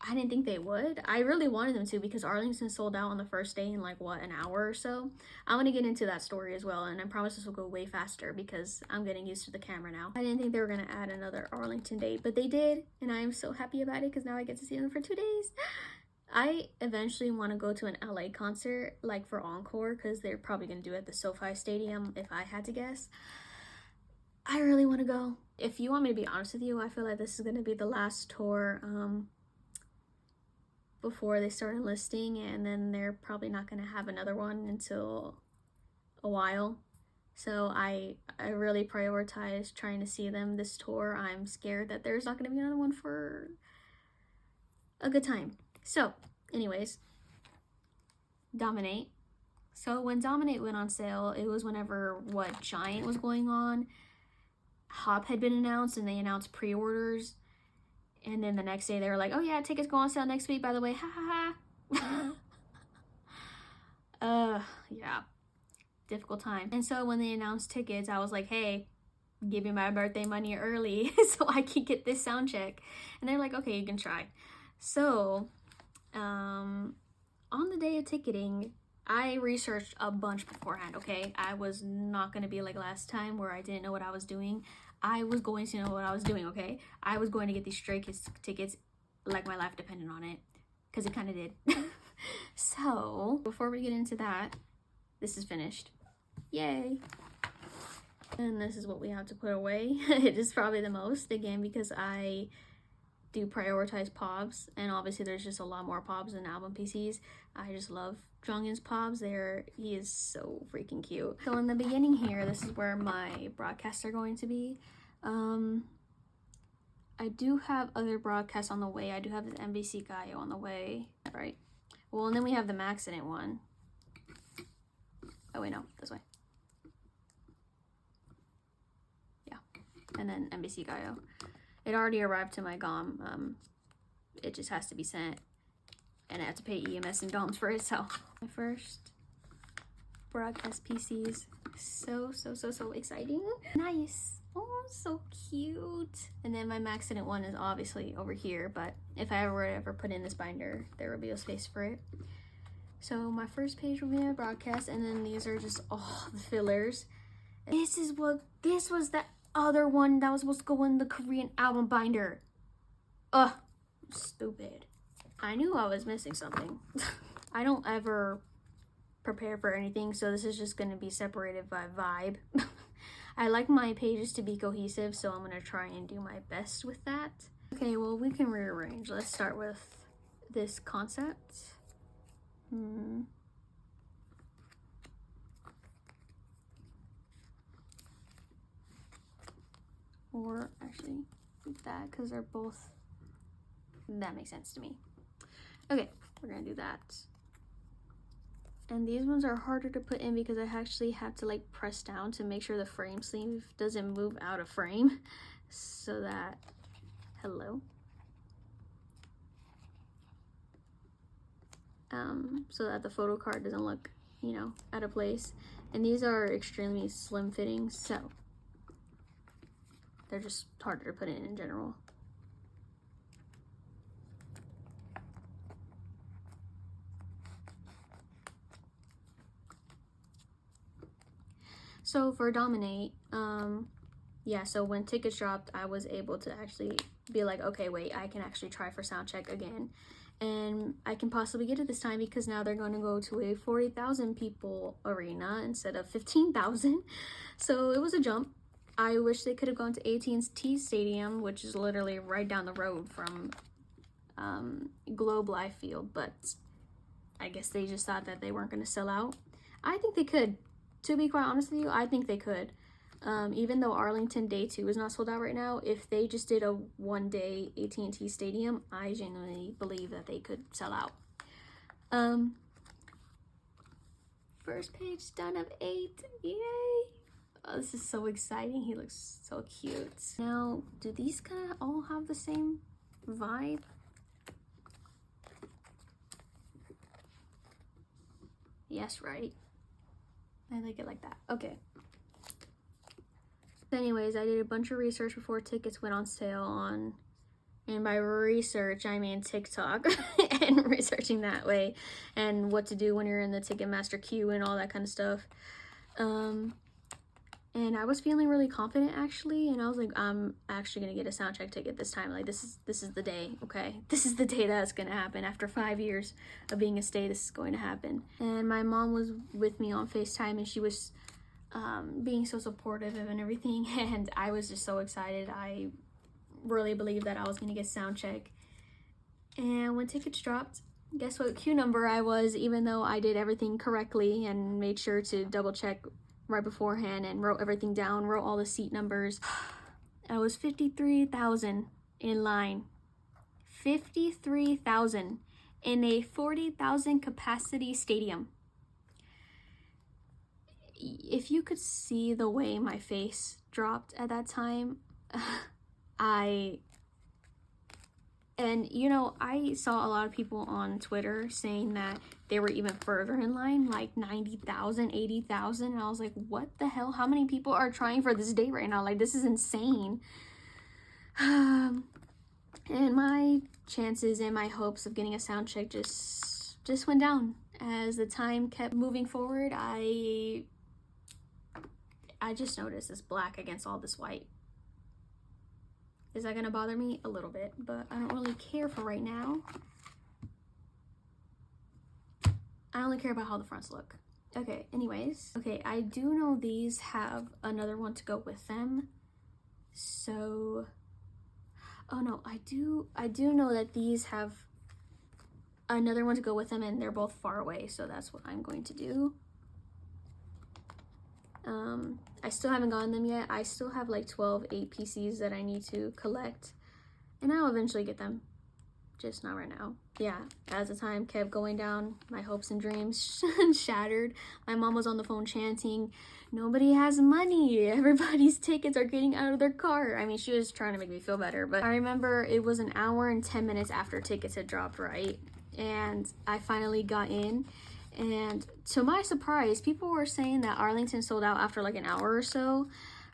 I didn't think they would. I really wanted them to, because Arlington sold out on the first day in like, what, an hour or so? I want to get into that story as well, and I promise this will go way faster, because I'm getting used to the camera now. I didn't think they were going to add another Arlington date, but they did, and I'm so happy about it, because now I get to see them for 2 days. I eventually want to go to an LA concert, like for Encore, because they're probably going to do it at the SoFi Stadium, if I had to guess. I really want to go. If you want me to be honest with you, I feel like this is going to be the last tour before they start enlisting, and then they're probably not going to have another one until a while. So I really prioritize trying to see them this tour. I'm scared that there's not going to be another one for a good time. So anyways, Dominate. So when Dominate went on sale, it was whenever what Giant was going on. Hop had been announced, and they announced pre-orders. And then the next day they were like, oh yeah, tickets go on sale next week, by the way. Ha ha ha. Yeah. Difficult time. And so when they announced tickets, I was like, hey, give me my birthday money early so I can get this sound check. And they're like, okay, you can try. So, on the day of ticketing, I researched a bunch beforehand, okay? I was not going to be like last time where I didn't know what I was doing. I was going to know what I was doing, okay? I was going to get these Stray Kids tickets like my life depended on it, because it kind of did. So, before we get into that, this is finished. Yay! And this is what we have to put away. It is probably the most, again, because I do prioritize POBs, and obviously there's just a lot more POBs than album PCs. I just love Jeongin's POBs. He is so freaking cute. So in the beginning here, this is where my broadcasts are going to be. I do have other broadcasts on the way. I do have the NBC Gaio on the way, right? Well, and then we have the Maxident one. Oh wait, no, this way. Yeah, and then NBC Gaio. It already arrived to my GOM. It just has to be sent, and I have to pay EMS and DOMs for it. So my first broadcast PCs, so exciting. Nice. Oh, so cute. And then my Maxident one is obviously over here, but if I ever put in this binder, there will be a space for it. So my first page will be my broadcast, and then these are just all the fillers. This was the other one that was supposed to go in the Korean album binder. Ugh, stupid. I knew I was missing something. I don't ever prepare for anything, so this is just gonna be separated by vibe. I like my pages to be cohesive, so I'm gonna try and do my best with that. Okay, well, we can rearrange. Let's start with this concept. Or actually that, because they're both, that makes sense to me. Okay, we're gonna do that. And these ones are harder to put in because I actually have to like press down to make sure the frame sleeve doesn't move out of frame, so that, hello. So that the photo card doesn't look, you know, out of place. And these are extremely slim fitting, so they're just harder to put in general. So for Dominate, yeah, so when tickets dropped, I was able to actually be like, okay, wait, I can actually try for soundcheck again. And I can possibly get it this time because now they're going to go to a 40,000 people arena instead of 15,000. So it was a jump. I wish they could have gone to AT&T Stadium, which is literally right down the road from Globe Life Field, but I guess they just thought that they weren't going to sell out. I think they could. To be quite honest with you, I think they could. Even though Arlington Day 2 is not sold out right now, if they just did a one-day AT&T Stadium, I genuinely believe that they could sell out. First page done of 8. Yay! Oh, this is so exciting. He looks so cute. Now, do these kind of all have the same vibe? Yes, right? I like it like that. Okay. Anyways, I did a bunch of research before tickets went on sale and by research, I mean TikTok and researching that way and what to do when you're in the Ticketmaster queue and all that kind of stuff. And I was feeling really confident actually, and I was like, I'm actually gonna get a soundcheck ticket this time. Like this is the day, okay? This is the day that's gonna happen. After 5 years of being a stay, this is going to happen. And my mom was with me on FaceTime, and she was being so supportive and everything, and I was just so excited. I really believed that I was gonna get soundcheck. And when tickets dropped, guess what queue number I was, even though I did everything correctly and made sure to double check right beforehand and wrote everything down, wrote all the seat numbers. I was 53,000 in line. 53,000 in a 40,000 capacity stadium. If you could see the way my face dropped at that time, and you know, I saw a lot of people on Twitter saying that they were even further in line, like 90,000, 80,000, and I was like, what the hell? How many people are trying for this date right now? Like, this is insane. And my chances and my hopes of getting a sound check just went down as the time kept moving forward. I just noticed this black against all this white. Is that gonna bother me? A little bit, but I don't really care for right now. I only care about how the fronts look. Okay, anyways. Okay, I do know these have another one to go with them. So, oh no, I do know that these have another one to go with them and they're both far away, so that's what I'm going to do. I still haven't gotten them yet. I still have like 12 APCs that I need to collect, and I'll eventually get them, just not right now. Yeah, as the time kept going down, my hopes and dreams shattered. My mom was on the phone chanting, nobody has money, everybody's tickets are getting out of their car. I mean, she was trying to make me feel better, but I remember it was an hour and 10 minutes after tickets had dropped, right? And I finally got in. And to my surprise, people were saying that Arlington sold out after like an hour or so.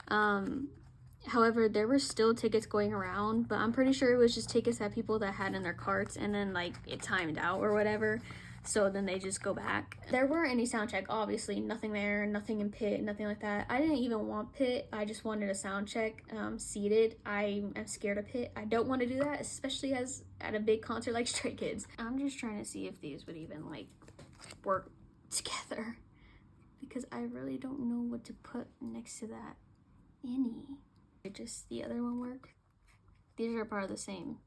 However, there were still tickets going around, but I'm pretty sure it was just tickets that people that had in their carts and then like it timed out or whatever. So then they just go back. There weren't any sound check, obviously, nothing there, nothing in pit, nothing like that. I didn't even want pit. I just wanted a sound check seated. I am scared of pit. I don't want to do that, especially as at a big concert like Stray Kids. I'm just trying to see if these would even like work together, because I really don't know what to put next to that any. Just the other one work. These are part of the same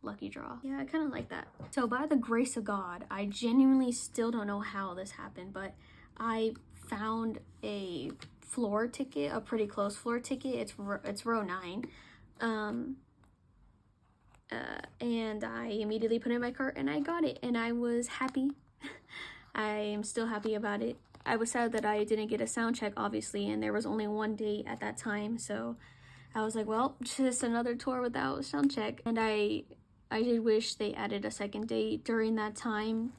lucky draw. Yeah, I kind of like that. So by the grace of God, I genuinely still don't know how this happened, but I found a floor ticket, a pretty close floor ticket. It's row 9. And I immediately put it in my cart and I got it, and I was happy. I am still happy about it. I was sad that I didn't get a sound check, obviously, and there was only one date at that time, so I was like, well, just another tour without a sound check. And I did wish they added a second date during that time,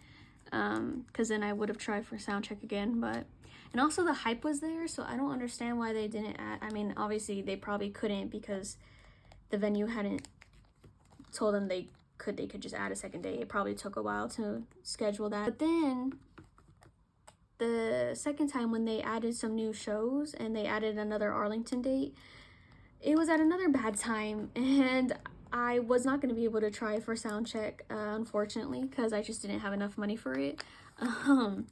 because then I would have tried for sound check again. But and also the hype was there, so I don't understand why they didn't add. I mean, obviously they probably couldn't because the venue hadn't told them they could just add a second date. It probably took a while to schedule that. But then the second time when they added some new shows and they added another Arlington date, it was at another bad time, and I was not going to be able to try for sound check, unfortunately, because I just didn't have enough money for it. And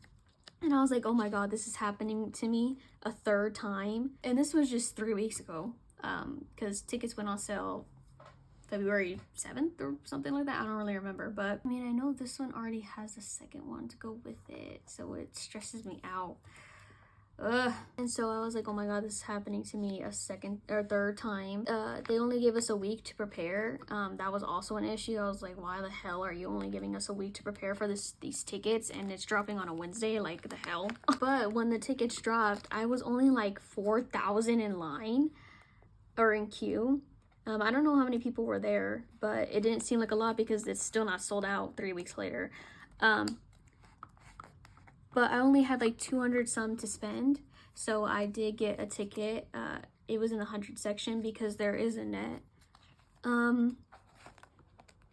I was like, oh my god, this is happening to me a third time. And this was just 3 weeks ago, because tickets went on sale February 7th or something like that. I don't really remember, but I mean, I know this one already has a second one to go with it, so it stresses me out. Ugh. And so I was like, oh my god, this is happening to me a second or third time. They only gave us a week to prepare. That was also an issue. I was like, why the hell are you only giving us a week to prepare for these tickets, and it's dropping on a Wednesday? Like, the hell? But when the tickets dropped, I was only like 4,000 in line or in queue. I don't know how many people were there, but it didn't seem like a lot because it's still not sold out 3 weeks later. But I only had like 200 some to spend, so I did get a ticket. It was in the 100 section because there is a net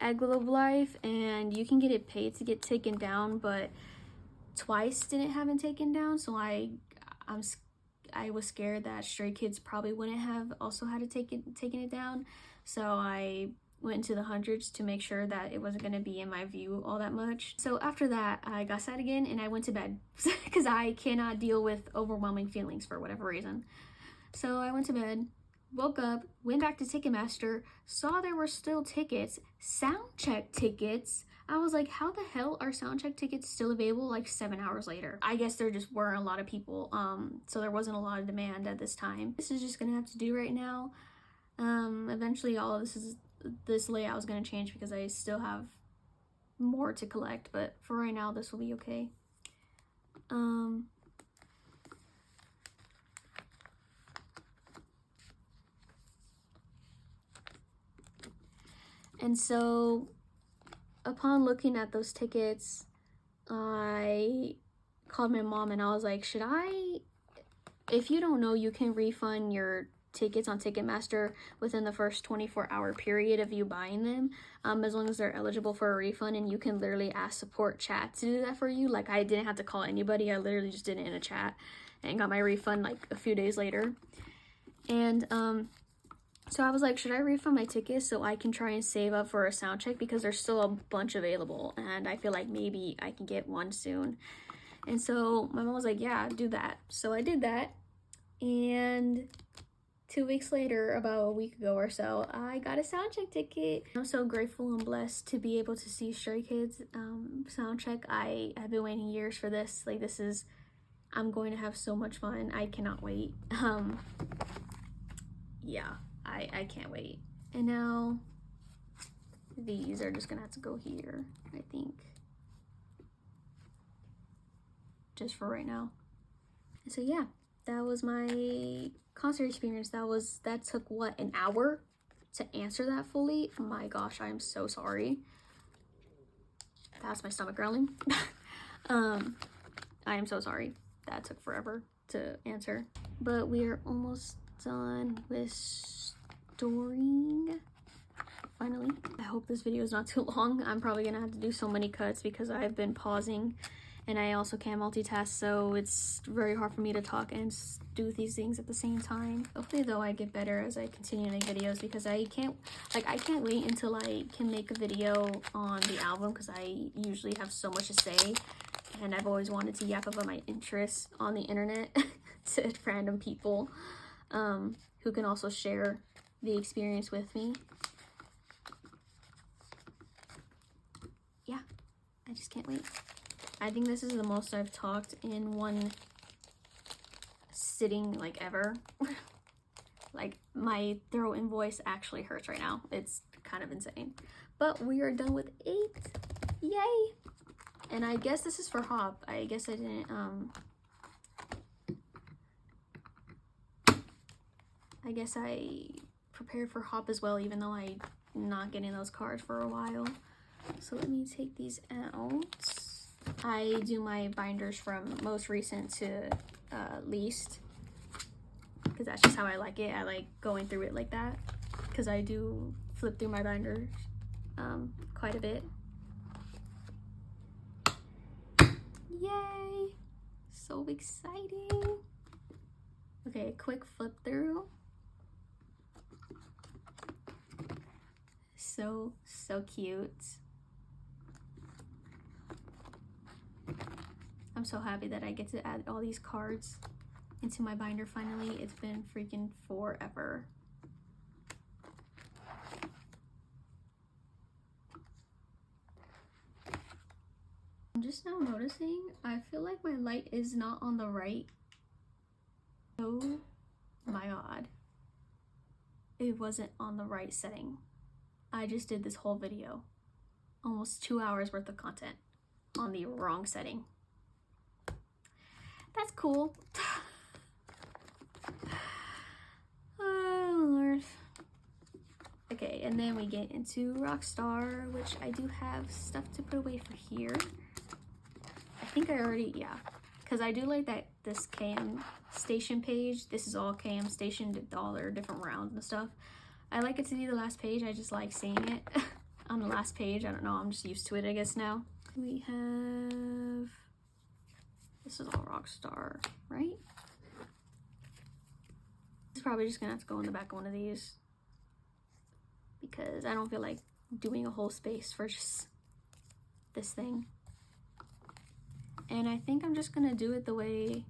at Globe Life, and you can get it paid to get taken down, but twice didn't have it taken down, so I was scared that Stray Kids probably wouldn't have also had to taken it down, so I went into the hundreds to make sure that it wasn't going to be in my view all that much. So after that, I got sad again and I went to bed because I cannot deal with overwhelming feelings for whatever reason. So I went to bed, woke up, went back to Ticketmaster, saw there were still tickets, sound check tickets. I was like, how the hell are soundcheck tickets still available like 7 hours later? I guess there just weren't a lot of people, so there wasn't a lot of demand at this time. This is just gonna have to do right now. Eventually all of this layout is gonna change because I still have more to collect, but for right now this will be okay. And so upon looking at those tickets, I called my mom and I was like, should I, if you don't know, you can refund your tickets on Ticketmaster within the first 24-hour period of you buying them, as long as they're eligible for a refund, and you can literally ask support chat to do that for you. Like, I didn't have to call anybody, I literally just did it in a chat and got my refund like a few days later. And so I was like, should I refund my tickets so I can try and save up for a sound check, because there's still a bunch available and I feel like maybe I can get one soon. And so my mom was like, yeah, do that. So I did that, and 2 weeks later, about a week ago or so, I got a soundcheck ticket. I'm so grateful and blessed to be able to see Stray Kids soundcheck. I've been waiting years for this. Like, this is, I'm going to have so much fun. I cannot wait. Yeah, I can't wait. And now these are just gonna have to go here, I think, just for right now. And so yeah, that was my concert experience. That took what, an hour to answer that fully. Oh my gosh, I am so sorry. That's my stomach growling. I am so sorry. That took forever to answer. But we are almost done with storing. Finally. I hope this video is not too long. I'm probably gonna have to do so many cuts because I've been pausing, and I also can't multitask, so it's very hard for me to talk and do these things at the same time. Hopefully though I get better as I continue to make videos, because I can't wait until I can make a video on the album, because I usually have so much to say and I've always wanted to yap about my interests on the internet to random people who can also share the experience with me. Yeah, I just can't wait. I think this is the most I've talked in one sitting, like, ever. Like, my throat and voice actually hurts right now. It's kind of insane. But we are done with 8. Yay! And I guess this is for Hop. I guess I didn't, I guess I prepared for Hop as well, even though I'm not getting those cards for a while. So let me take these out. I do my binders from most recent to least, because that's just how I like it. I like going through it like that, because I do flip through my binders quite a bit. Yay! So exciting. Okay, quick flip through. So cute. I'm so happy that I get to add all these cards into my binder finally. It's been freaking forever. I'm just now noticing, I feel like my light is not on the right. Oh my god. It wasn't on the right setting. I just did this whole video, almost 2 hours worth of content, on the wrong setting. That's cool. Oh Lord. Okay, and then we get into Rockstar, which I do have stuff to put away for here. I think I already, yeah, because I do like that this KM station page. This is all KM station, all their different rounds and stuff. I like it to be the last page. I just like seeing it on the last page. I don't know, I'm just used to it, I guess, now. We have, this is all Rockstar, right? It's probably just gonna have to go in the back of one of these, because I don't feel like doing a whole space for just this thing. And I think I'm just gonna do it the way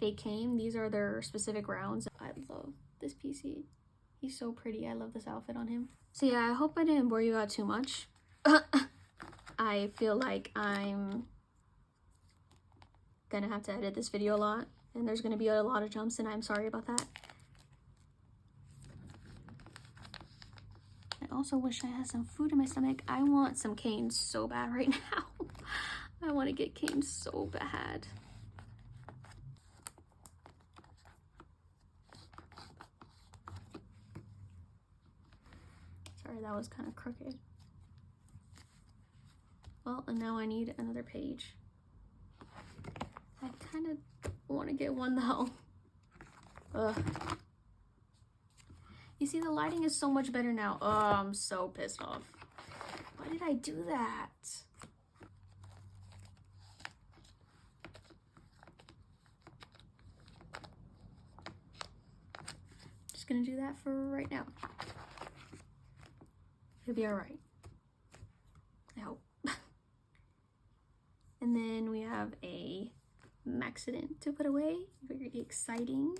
they came. These are their specific rounds. I love this PC. He's so pretty. I love this outfit on him. So yeah, I hope I didn't bore you out too much. I feel like I'm gonna have to edit this video a lot, and there's gonna be a lot of jumps, and I'm sorry about that. I also wish I had some food in my stomach. I want some canes so bad right now. I want to get canes so bad. Sorry, that was kind of crooked. Well, and now I need another page. I kind of want to get one though. Ugh. You see, the lighting is so much better now. Oh, I'm so pissed off. Why did I do that? Just gonna do that for right now. It'll be alright. I hope. And then we have a accident to put away. Very exciting.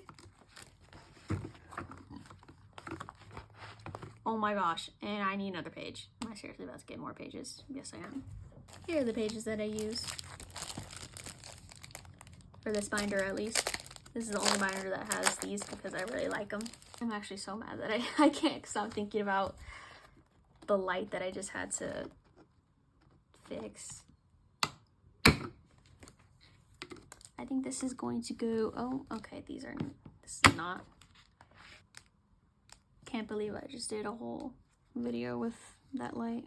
Oh my gosh, and I need another page. Am I seriously about to get more pages? Yes, I am. Here are the pages that I use. For this binder, at least. This is the only binder that has these because I really like them. I'm actually so mad that I can't stop thinking about the light that I just had to fix. I think this is going to go, oh, okay, this is not. Can't believe I just did a whole video with that light.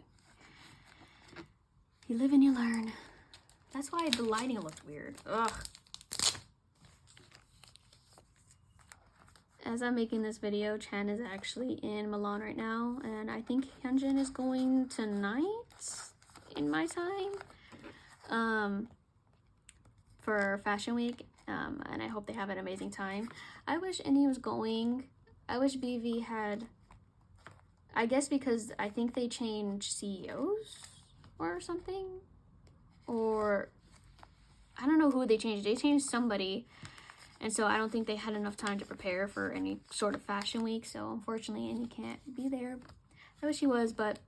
You live and you learn. That's why the lighting looked weird. Ugh. As I'm making this video, Chan is actually in Milan right now, and I think Jeongin is going tonight in my time for Fashion Week, and I hope they have an amazing time. I wish Innie was going. I wish BV had, I guess because I think they changed CEOs or something, or I don't know who they changed. They changed somebody, and so I don't think they had enough time to prepare for any sort of fashion week, so unfortunately Innie can't be there. I wish he was, but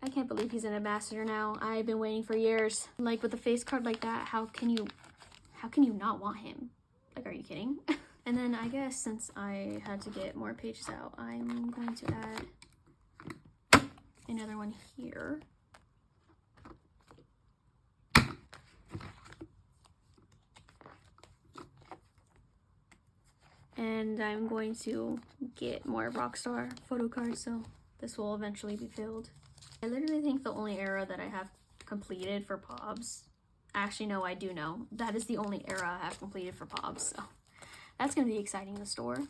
I can't believe he's an ambassador now. I've been waiting for years. Like, with a face card like that, how can you not want him? Like, are you kidding? And then I guess since I had to get more pages out, I'm going to add another one here. And I'm going to get more Rockstar photo cards, so this will eventually be filled. I literally think the only era that I have completed for Pobs, actually no, I do know, that is the only era I have completed for Pobs, so that's going to be exciting in the store.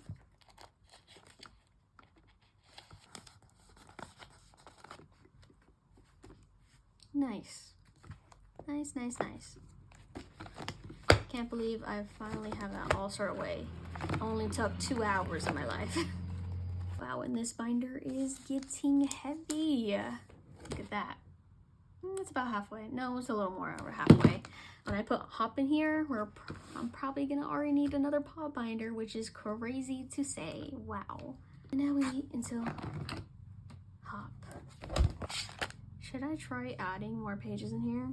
Nice. Nice, nice, nice. Can't believe I finally have that all sort of way. Only took 2 hours of my life. Wow, and this binder is getting heavy. Look at that. It's about halfway. No, it's a little more over halfway. When I put Hop in here, I'm probably gonna already need another paw binder, which is crazy to say. Wow. And now we wait until Hop. Should I try adding more pages in here?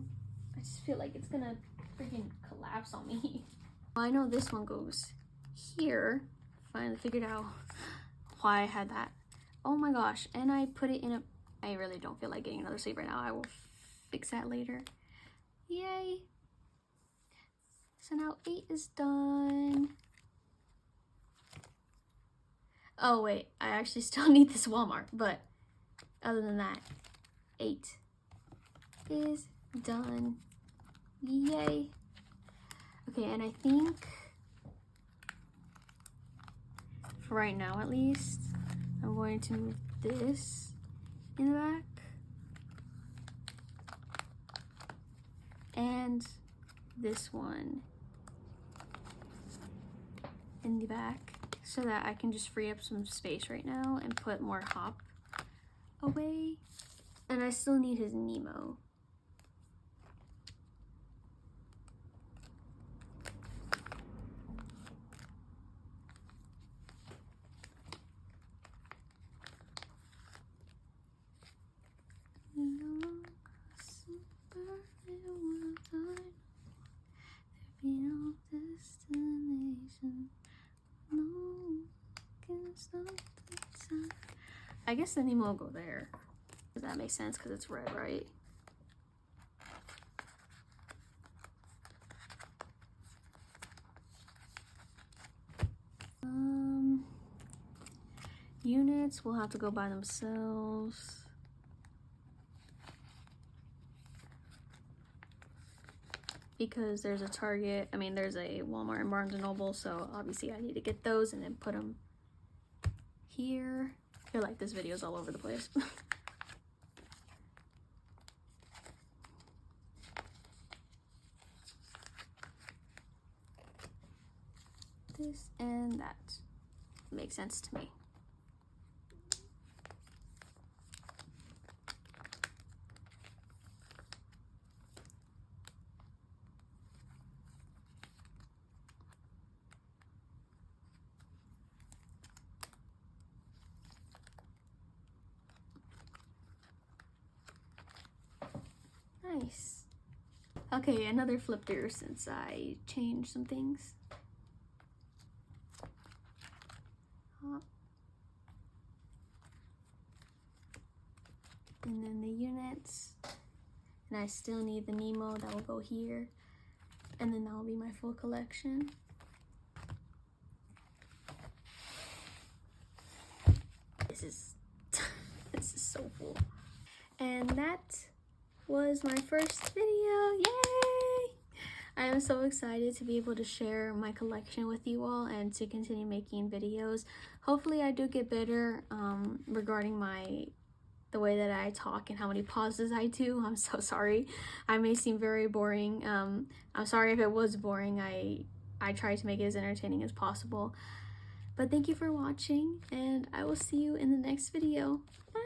I just feel like it's gonna freaking collapse on me. Well, I know this one goes here. Finally figured out why I had that. Oh my gosh, and I put it in a, I really don't feel like getting another sleeve right now. I will fix that later. Yay. So now 8 is done. Oh wait, I actually still need this Walmart, but other than that, 8 is done. Yay. Okay, and I think for right now at least, I'm going to move this in the back and this one in the back so that I can just free up some space right now and put more Hop away. And I still need his Nemo. I guess the Nemo will go there. Does that make sense? Because it's red, right? Units will have to go by themselves. Because there's a Target, I mean there's a Walmart and Barnes & Noble, so obviously I need to get those and then put them here. I feel like this video is all over the place. This and that makes sense to me. Nice. Okay, another flip through since I changed some things. And then the units. And I still need the Nemo that will go here. And then that will be my full collection. This is this is so cool. And that was my first video. Yay! I am so excited to be able to share my collection with you all and to continue making videos. Hopefully I do get better regarding the way that I talk and how many pauses I do. I'm so sorry. I may seem very boring. I'm sorry if it was boring. I try to make it as entertaining as possible. But thank you for watching, and I will see you in the next video. Bye!